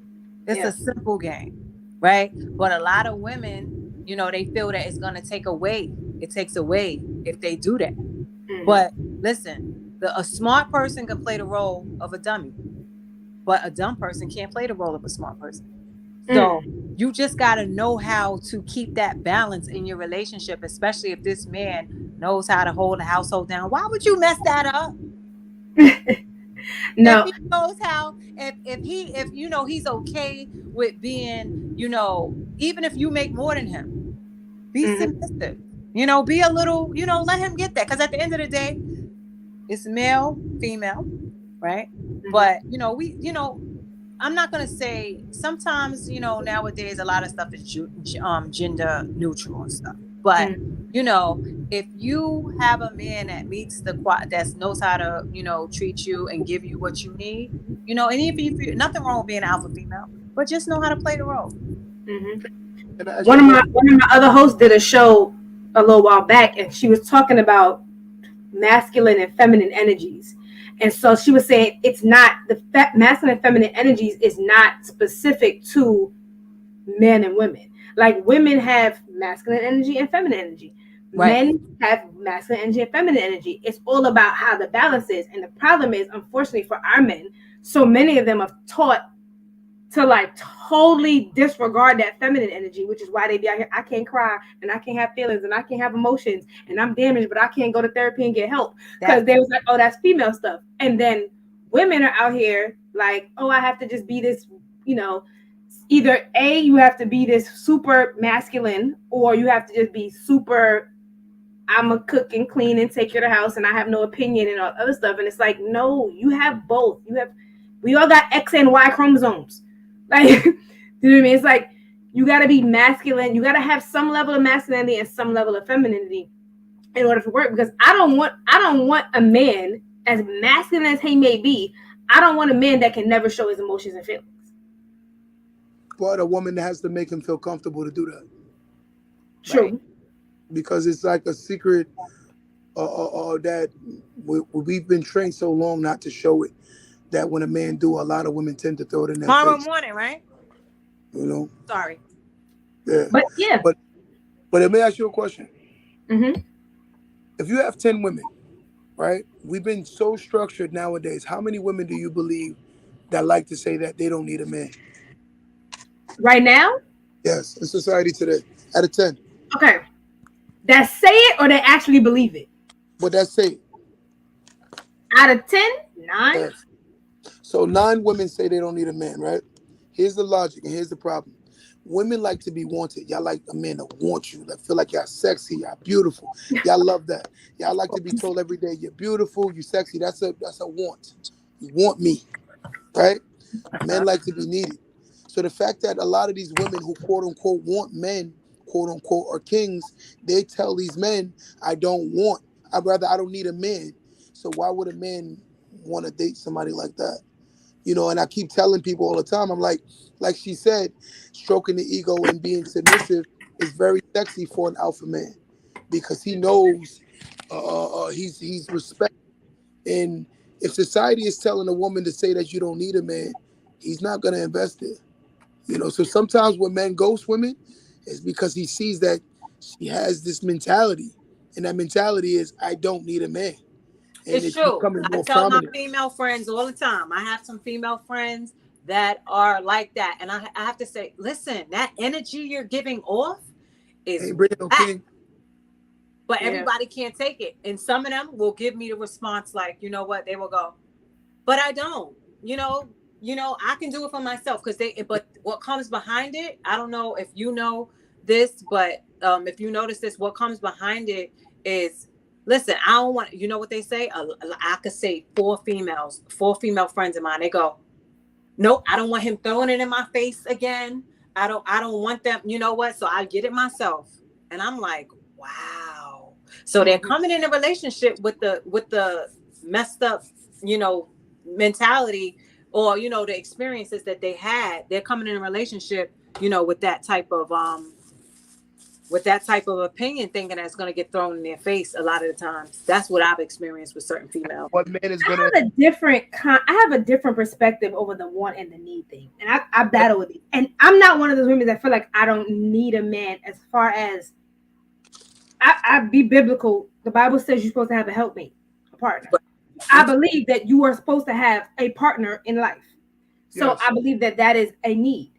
A simple game, right? But a lot of women, you know, they feel that it's going to take away. It takes away if they do that. Mm-hmm. But listen, a smart person can play the role of a dummy, but a dumb person can't play the role of a smart person. So you just got to know how to keep that balance in your relationship, especially if this man knows how to hold the household down. Why would you mess that up? No. If he knows how, if you know, he's okay with being, you know, even if you make more than him, be submissive, you know, be a little, you know, let him get that. Because at the end of the day, it's male, female, right? But, you know, I'm not going to say, sometimes, you know, nowadays a lot of stuff is gender neutral and stuff. But, you know, if you have a man that that knows how to, you know, treat you and give you what you need, you know, and even if nothing wrong with being an alpha female, but just know how to play the role. Mm-hmm. One of my other hosts did a show a little while back, and she was talking about masculine and feminine energies. And so she was saying it's not, the masculine and feminine energies is not specific to men and women. Like, women have masculine energy and feminine energy. Right. Men have masculine energy and feminine energy. It's all about how the balance is. And the problem is, unfortunately for our men, so many of them are taught to like totally disregard that feminine energy, which is why they be out here, I can't cry and I can't have feelings and I can't have emotions and I'm damaged, but I can't go to therapy and get help, because they was like, oh, that's female stuff. And then women are out here like, oh, I have to just be this, you know, either A, you have to be this super masculine, or you have to just be super, I'm a cook and clean and take care of the house and I have no opinion and all other stuff. And it's like, no, you have both. We all got X and Y chromosomes. Like, you know what I mean? It's like, you got to be masculine. You got to have some level of masculinity and some level of femininity in order to work. Because I don't want a man, as masculine as he may be, I don't want a man that can never show his emotions and feelings. But a woman has to make him feel comfortable to do that. True. Right? Because it's like a secret that we've been trained so long not to show it, that when a man do, a lot of women tend to throw it in their tomorrow face. Morning, right? You know? Sorry. Yeah. But let me ask you a question. Mm-hmm. If you have 10 women, right? We've been so structured nowadays. How many women do you believe that like to say that they don't need a man? Right now? Yes, in society today, out of 10. Okay. That say it or they actually believe it? But that's it. Out of 10, 9. Yes. So 9 women say they don't need a man, right? Here's the logic and here's the problem. Women like to be wanted. Y'all like a man to want you, that feel like y'all sexy, y'all beautiful. Y'all love that. Y'all like to be told every day, you're beautiful, you're sexy. That's a want. You want me, right? Men like to be needed. So the fact that a lot of these women who quote unquote want men, quote unquote, are kings, they tell these men, I don't need a man. So why would a man want to date somebody like that? You know, and I keep telling people all the time, I'm like she said, stroking the ego and being submissive is very sexy for an alpha man because he knows he's respected. And if society is telling a woman to say that you don't need a man, he's not going to invest it. You know, so sometimes when men ghost women, it's because he sees that she has this mentality. And that mentality is, I don't need a man. And it's true. I tell prominent. my female friends all the time. I have some female friends that are like that. And I have to say, listen, that energy you're giving off is but everybody can't take it. And some of them will give me the response like, you know what, they will go, but I don't, you know, I can do it for myself but what comes behind it, I don't know if you know this, but if you notice this, what comes behind it is, listen, I don't want, you know what they say? I could say 4 female friends of mine. They go, nope, I don't want him throwing it in my face again. I don't want them, you know what? So I get it myself. And I'm like, wow. So they're coming in a relationship with the messed up, you know, mentality or, you know, the experiences that they had. They're coming in a relationship, you know, with that type of opinion, thinking that's going to get thrown in their face a lot of the times. That's what I've experienced with certain females. What man is going to? I have a different perspective over the want and the need thing, and I battle with it. And I'm not one of those women that feel like I don't need a man. As far as I be biblical, the Bible says you're supposed to have a helpmate, a partner. I believe that you are supposed to have a partner in life. So yes. I believe that is a need.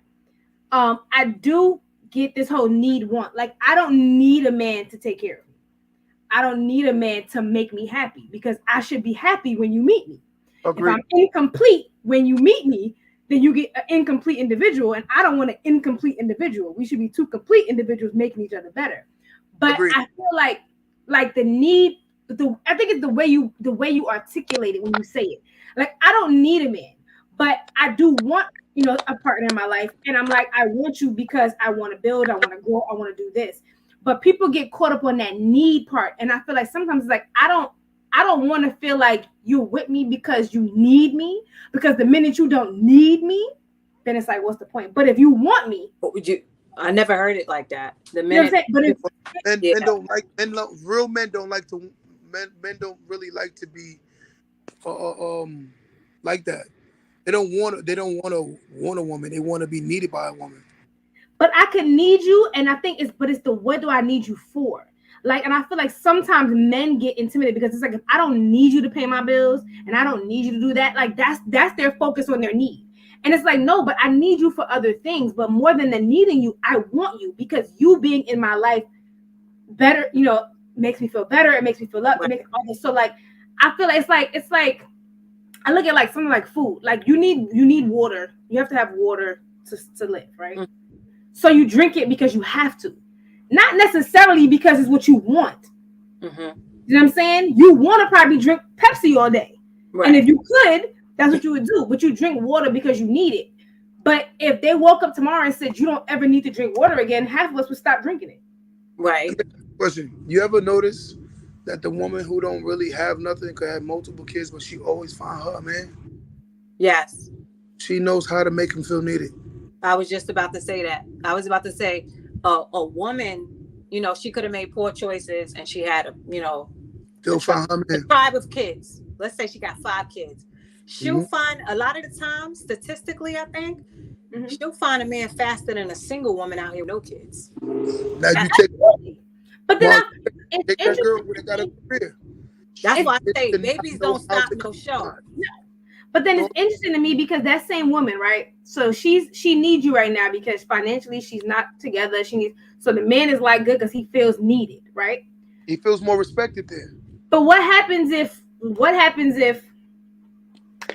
I do get this whole need want. Like, I don't need a man to take care of me. I don't need a man to make me happy because I should be happy when you meet me. Agreed. If I'm incomplete when you meet me, then you get an incomplete individual, and I don't want an incomplete individual. We should be 2 complete individuals making each other better. But agreed. I feel like the need, I think it's the way you articulate it when you say it. Like, I don't need a man, but I do want, you know, a partner in my life. And I'm like, I want you because I want to build, I want to grow, I want to do this. But people get caught up on that need part. And I feel like sometimes it's like, I don't want to feel like you're with me because you need me. Because the minute you don't need me, then it's like, what's the point? But if you want me, what would you? I never heard it like that. The minute, men don't like, real men don't like to. Men don't really like to be, like that. They don't want a woman. They want to be needed by a woman. But I can need you, and I think it's the what do I need you for? Like, and I feel like sometimes men get intimidated because it's like, if I don't need you to pay my bills and I don't need you to do that, like that's their focus on their need. And it's like, no, but I need you for other things. But more than the needing you, I want you because you being in my life better, you know, makes me feel better. It makes me feel up. It makes all this. So like, I feel like it's like I look at like something like food. Like you need water. You have to have water to live, right? Mm-hmm. So you drink it because you have to, not necessarily because it's what you want. Mm-hmm. You know what I'm saying? You want to probably drink Pepsi all day, right. And if you could, that's what you would do. But you drink water because you need it. But if they woke up tomorrow and said you don't ever need to drink water again, half of us would stop drinking it. Right. Question: you ever notice that the woman who don't really have nothing could have multiple kids, but she always find her man? Yes. She knows how to make him feel needed. I was just about to say that. I was about to say a woman, you know, she could have made poor choices and she had, a tribe of kids. Let's say she got 5 kids. She'll find a lot of the time, statistically, I think, she'll find a man faster than a single woman out here with no kids. Now you take, but then take that girl would have got a career. That's why I say to not babies know don't how stop to no show. But then it's interesting to me because that same woman, right? So she needs you right now because financially she's not together. So the man is like good because he feels needed, right? He feels more respected there. But what happens if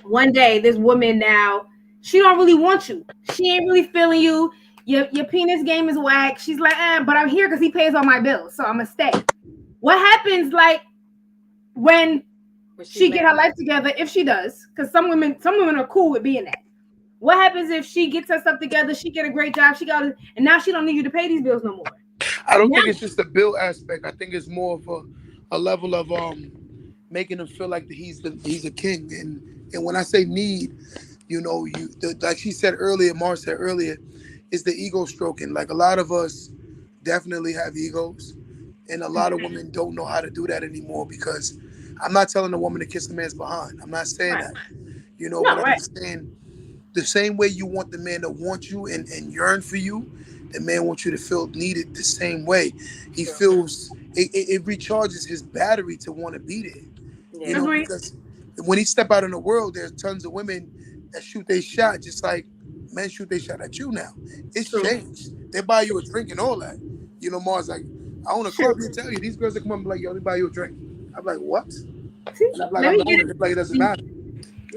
one day this woman now she don't really want you? She ain't really feeling you. Your penis game is whack. She's like, but I'm here because he pays all my bills, so I'm gonna stay. What happens like when she get her life together, if she does, because some women are cool with being that. What happens if she gets her stuff together, she get a great job, and now she don't need you to pay these bills no more? I don't think it's just the bill aspect. I think it's more of a level of making him feel like he's a king. And when I say need, like she said earlier, Mars said earlier, it's the ego stroking. Like a lot of us definitely have egos, and a lot of women don't know how to do that anymore because I'm not telling a woman to kiss a man's behind. I'm not saying that, but I'm saying the same way you want the man to want you and yearn for you, the man wants you to feel needed the same way. He feels it recharges his battery to want to be there. Because when he step out in the world, there's tons of women that shoot their shot just like men shoot their shot at you now. It's changed. They buy you a drink and all that. Mars like, I own a club, he'll tell you, these girls that come up and be like, yo, let me buy you a drink. I'm like, what? And I'm like, I'm the owner. It's like, it doesn't matter.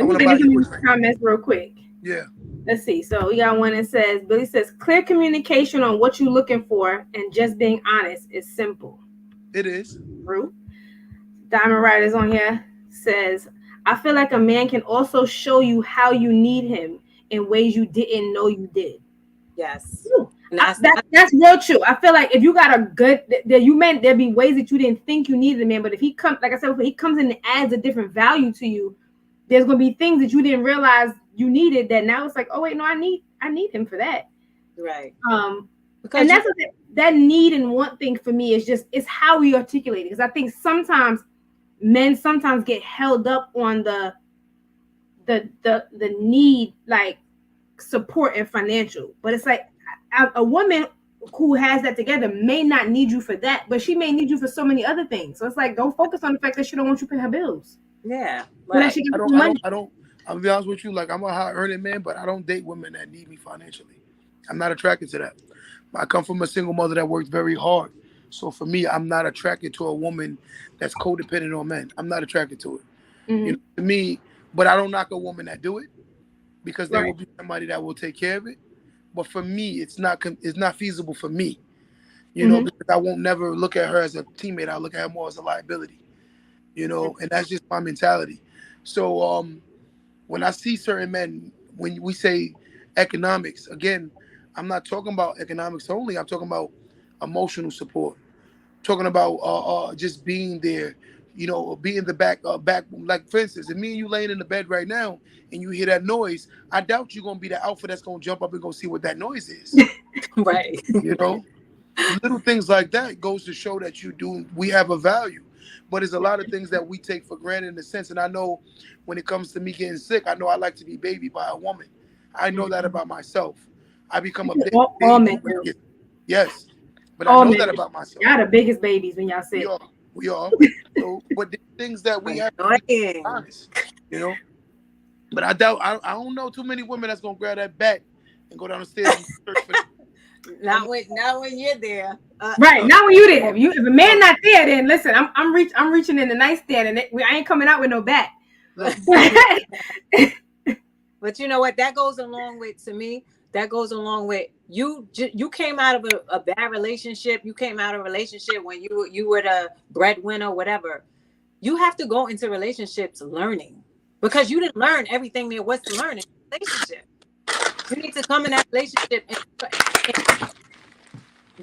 I want to buy you a drink. Comments real quick. Yeah. Let's see. So we got one that says, Billy says, clear communication on what you're looking for and just being honest is simple. It is. True. Diamond Riders on here says, I feel like a man can also show you how you need him in ways you didn't know you did. Yes. That's real true. I feel like if you got a good, there'd be ways that you didn't think you needed a man, but if he comes, like I said, if he comes in and adds a different value to you, there's gonna be things that you didn't realize you needed that now it's like, oh wait, no, I need him for that. Right. Because and that's that need and want thing for me is how we articulate it. Because I think sometimes men get held up on the need, like support and financial, but it's like a woman who has that together may not need you for that, but she may need you for so many other things. So it's like, don't focus on the fact that she don't want you to pay her bills. Yeah. Right. I don't. I'll be honest with you. Like, I'm a high earning man, but I don't date women that need me financially. I'm not attracted to that. I come from a single mother that worked very hard. So for me, I'm not attracted to a woman that's codependent on men. I'm not attracted to it. Mm-hmm. To me, but I don't knock a woman that do it because there will be somebody that will take care of it. But for me, it's not feasible for me. Because I won't never look at her as a teammate. I look at her more as a liability. And that's just my mentality. So when I see certain men, when we say economics, again, I'm not talking about economics only. I'm talking about emotional support. Talking about just being there, be in the back. Like for instance, if me and you laying in the bed right now and you hear that noise, I doubt you're gonna be the alpha that's gonna jump up and go see what that noise is. Right. Little things like that goes to show that we have a value. But there's a lot of things that we take for granted in a sense. And I know when it comes to me getting sick, I know I like to be babied by a woman. I know that about myself. I become a big baby. Yes. But I know that about myself. Y'all the biggest babies when y'all sick. We are. So, but the things that we have to be honest, But I doubt, I don't know too many women that's going to grab that bat and go down the stairs and search for Not when you're there. Right, not when you're there. If a man not there, then listen, I'm reaching in the nightstand and I ain't coming out with no bat. But you know what? That goes along with, to me, that goes along with you came out of a bad relationship. You came out of a relationship when you were the breadwinner, whatever. You have to go into relationships learning because you didn't learn everything there was to learn in a relationship. You need to come in that relationship and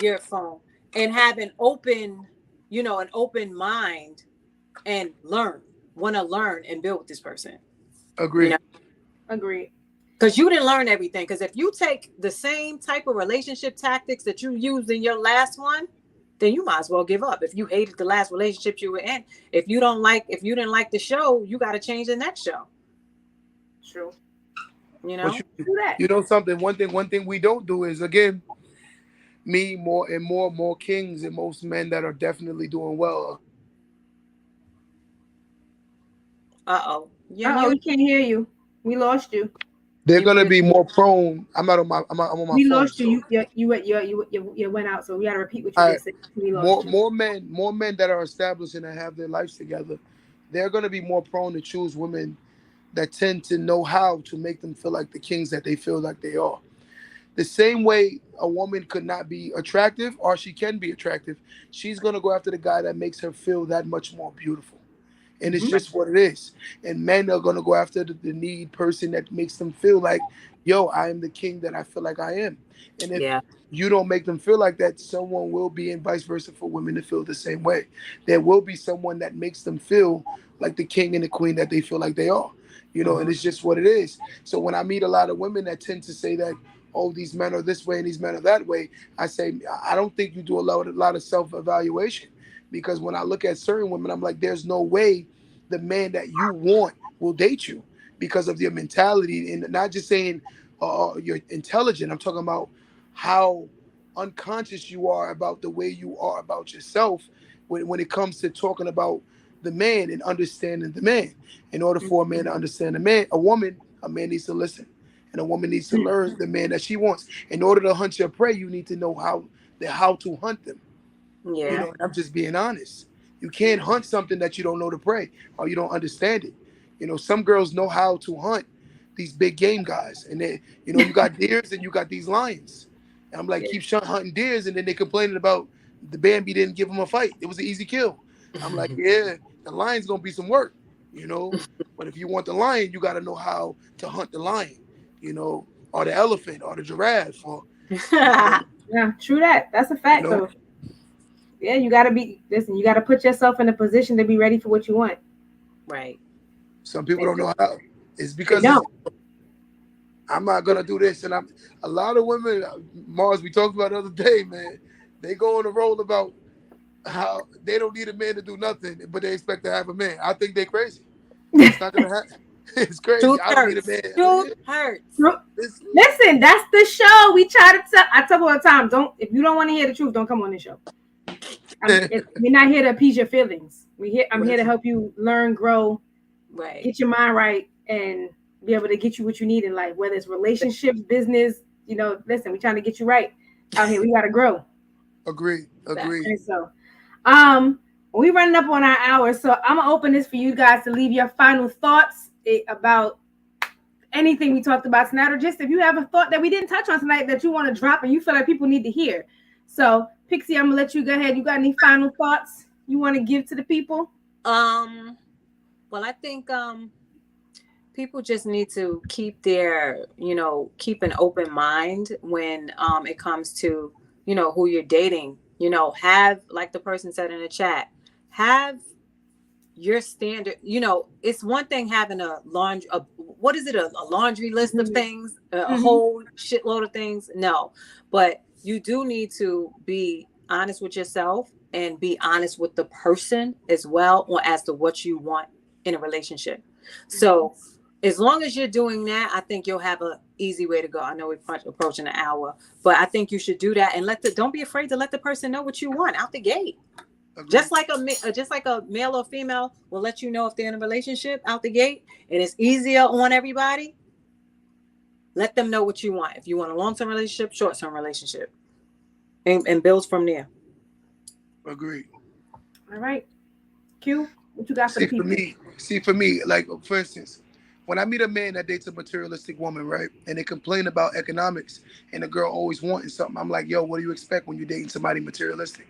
your phone and have an open mind and want to learn and build with this person. Agree. Agree. Because you didn't learn everything. Because if you take the same type of relationship tactics that you used in your last one, then you might as well give up. If you hated the last relationship you were in, if you didn't like the show, you got to change the next show. True. Something. One thing we don't do is, again, me more kings and most men that are definitely doing well We can't hear you. We lost you. They're gonna be more prone. I'm on my We phone. lost So you. You went out. So we gotta repeat what you all right, just said. We lost you. more men that are established and that have their lives together, they're gonna be more prone to choose women that tend to know how to make them feel like the kings that they feel like they are. The same way a woman could not be attractive or she can be attractive, she's gonna go after the guy that makes her feel that much more beautiful. And it's just what it is. And men are gonna go after the need person that makes them feel like, yo, I am the king that I feel like I am. And if you don't make them feel like that, someone will be, and vice versa for women to feel the same way. There will be someone that makes them feel like the king and the queen that they feel like they are. And it's just what it is. So when I meet a lot of women that tend to say that, oh, these men are this way and these men are that way, I say, I don't think you do a lot of self-evaluation. Because when I look at certain women, I'm like, there's no way the man that you want will date you because of your mentality. And not just saying you're intelligent. I'm talking about how unconscious you are about the way you are about yourself when it comes to talking about the man and understanding the man. In order for a man to understand a man needs to listen. And a woman needs to learn the man that she wants. In order to hunt your prey, you need to know how to hunt them. And I'm just being honest. You can't hunt something that you don't know to prey or you don't understand it. Some girls know how to hunt these big game guys. And they, you got deers and you got these lions. And I'm like, keep hunting deers, and then they complaining about the Bambi didn't give them a fight. It was an easy kill. I'm like, yeah, the lion's gonna be some work, But if you want the lion, you gotta know how to hunt the lion, or the elephant or the giraffe or Yeah, true that. That's a fact though. Yeah, you gotta you gotta put yourself in a position to be ready for what you want. Right. Some people don't know how. It's because I'm not gonna do this, and a lot of women. Mars, we talked about the other day, man. They go on a roll about how they don't need a man to do nothing, but they expect to have a man. I think they're crazy. It's not gonna happen. It's crazy. Truth I don't hurts. need a man. Truth hurts. Listen, that's the show. We try to tell. I tell you all the time. If you don't want to hear the truth, don't come on this show. We're not here to appease your feelings. I'm here to help you learn, grow, get your mind right, and be able to get you what you need in life. Whether it's relationships, business, listen, we're trying to get you right out here. We gotta grow. Agree. And so, we running up on our hour, so I'm gonna open this for you guys to leave your final thoughts about anything we talked about tonight, or just if you have a thought that we didn't touch on tonight that you want to drop and you feel like people need to hear. So, Pixie, I'm gonna let you go ahead. You got any final thoughts you want to give to the people? Well, I think people just need to keep an open mind when it comes to who you're dating. Have, like the person said in the chat, have your standard. It's one thing having a laundry list of things, a whole shitload of things. No, but you do need to be honest with yourself and be honest with the person as well, or as to what you want in a relationship. So as long as you're doing that, I think you'll have an easy way to go. I know we're approaching an hour, but I think you should do that and don't be afraid to let the person know what you want out the gate. Agreed. Just like a male or female will let you know if they're in a relationship out the gate, and it's easier on everybody. Let them know what you want. If you want a long-term relationship, short-term relationship, and build from there. Agreed. All right. Q, what you got for the people? For me, like, for instance, when I meet a man that dates a materialistic woman, right, and they complain about economics, and the girl always wanting something, I'm like, yo, what do you expect when you're dating somebody materialistic?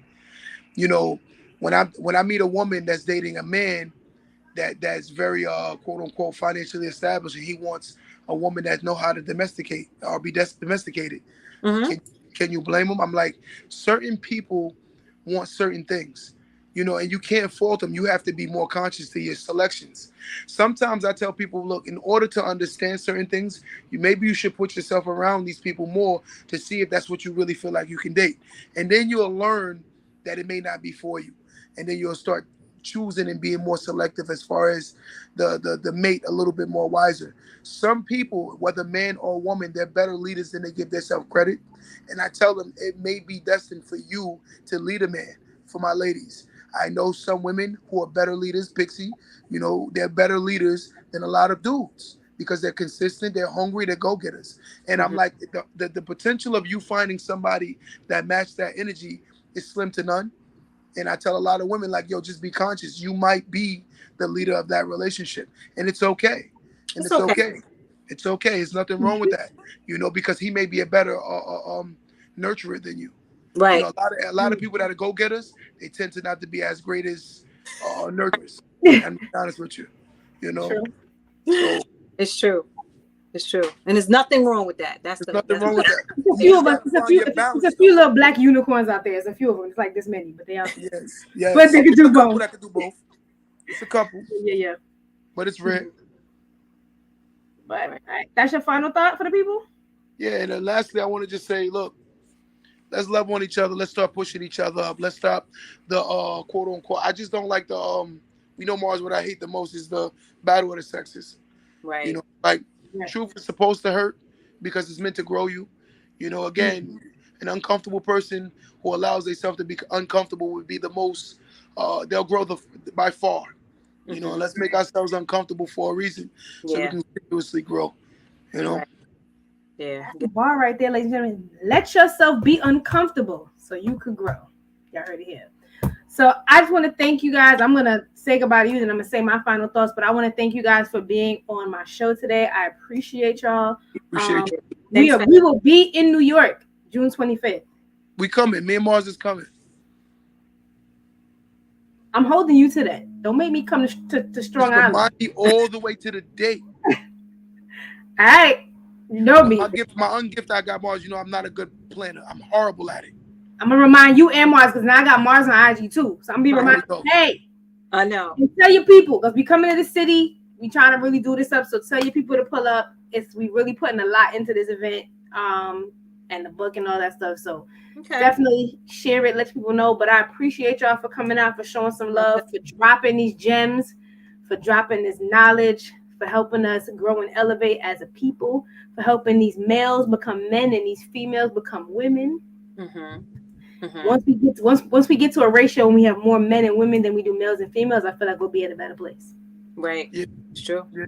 When I meet a woman that's dating a man that's very quote unquote financially established, and he wants a woman that know how to domesticate or be domesticated, can you blame him? I'm like, certain people want certain things, and you can't fault them. You have to be more conscious to your selections. Sometimes I tell people, look, in order to understand certain things, maybe you should put yourself around these people more to see if that's what you really feel like you can date. And then you'll learn that it may not be for you. And then you'll start choosing and being more selective as far as the mate, a little bit more wiser. Some people, whether man or woman, they're better leaders than they give themselves credit. And I tell them it may be destined for you to lead a man. For my ladies, I know some women who are better leaders, Pixie. You know, they're better leaders than a lot of dudes because they're consistent, they're hungry, they're go-getters. And I'm like, the potential of you finding somebody that match that energy is slim to none. And I tell a lot of women, like, yo, just be conscious. You might be the leader of that relationship. And it's okay. And it's okay. It's okay. There's nothing wrong with that. You know, because he may be a better nurturer than you. Right. You know, a lot of people that are go-getters, they tend to not to be as great as nurturers. I'm being honest with you. You know? True. So It's true. It's true. And there's nothing wrong with that. That's nothing wrong with that. There's a few of us. There's a few little black unicorns out there. There's a few of them. It's like this many, but they are. Yes. But they can do both. That can do both. It's a couple. Yeah. But it's rare. But all right. That's your final thought for the people? Yeah, and then lastly, I want to just say, look, let's love on each other. Let's start pushing each other up. Let's stop the quote unquote. I just don't like the you know, Mars, what I hate the most is the battle of the sexes. Right. You know, like truth is supposed to hurt because it's meant to grow you. You know, again, an uncomfortable person who allows themselves to be uncomfortable would be the most they'll grow by far. You know, let's make ourselves uncomfortable for a reason so we can continuously grow. You know? Right. Yeah. The bar right there, ladies and gentlemen. Let yourself be uncomfortable so you could grow. Y'all heard it here. So I just want to thank you guys. I'm going to say goodbye to you, and I'm going to say my final thoughts, but I want to thank you guys for being on my show today. I appreciate y'all. Appreciate you. We will be in New York June 25th. We coming. Me and Mars is coming. I'm holding you to that. Don't make me come to Strong Island. Remind me all the way to the date. All right. You know me. My ungift I got, Mars, you know I'm not a good planner. I'm horrible at it. I'm going to remind you and Mars because now I got Mars on IG too. So I'm going to be reminded, hey. I know. And tell your people because we coming to the city. We trying to really do this up. So tell your people to pull up. We really putting a lot into this event and the book and all that stuff. So definitely share it. Let people know. But I appreciate y'all for coming out, for showing some love, for dropping these gems, for dropping this knowledge, for helping us grow and elevate as a people, for helping these males become men and these females become women. Once we get to a ratio and we have more men and women than we do males and females, I feel like we'll be at a better place. Right. Yeah, it's true. Yeah.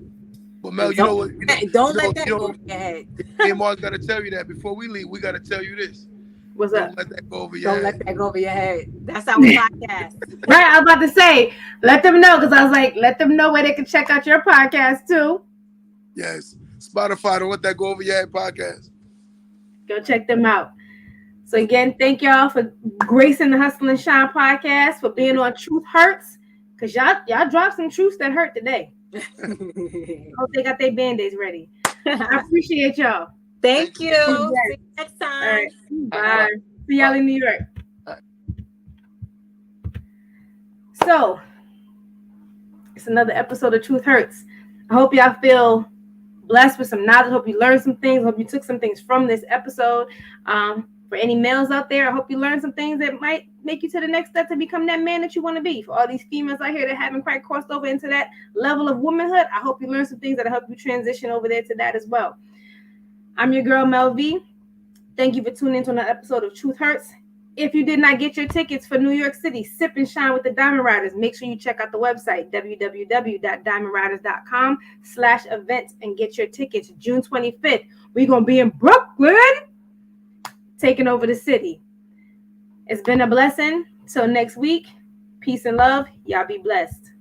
Well, Mel, you know what? Don't let that go over your head. Me and Mars got to tell you that before we leave. We got to tell you this. What's up? Don't let that go over your head. Don't let that go over your head. That's our podcast. Right. I was about to say, let them know because I was like, let them know where they can check out your podcast too. Yes. Spotify, Don't Let That Go Over Your Head podcast. Go check them out. So again, thank y'all for gracing the Hustle and Shine podcast, for being on Truth Hurts, because y'all dropped some truths that hurt today. Hope they got their Band-Aids ready. I appreciate y'all. Thank you. See you next time. All right. Bye. See y'all in New York. So, it's another episode of Truth Hurts. I hope y'all feel blessed with some knowledge. I hope you learned some things. I hope you took some things from this episode. For any males out there, I hope you learned some things that might make you to the next step to become that man that you want to be. For all these females out here that haven't quite crossed over into that level of womanhood, I hope you learned some things that help you transition over there to that as well. I'm your girl, Mel V. Thank you for tuning into another episode of Truth Hurts. If you did not get your tickets for New York City, Sip and Shine with the Diamond Riders, make sure you check out the website, www.diamondriders.com/events, and get your tickets June 25th. We're going to be in Brooklyn, taking over the city. It's been a blessing. Till next week, peace and love. Y'all be blessed.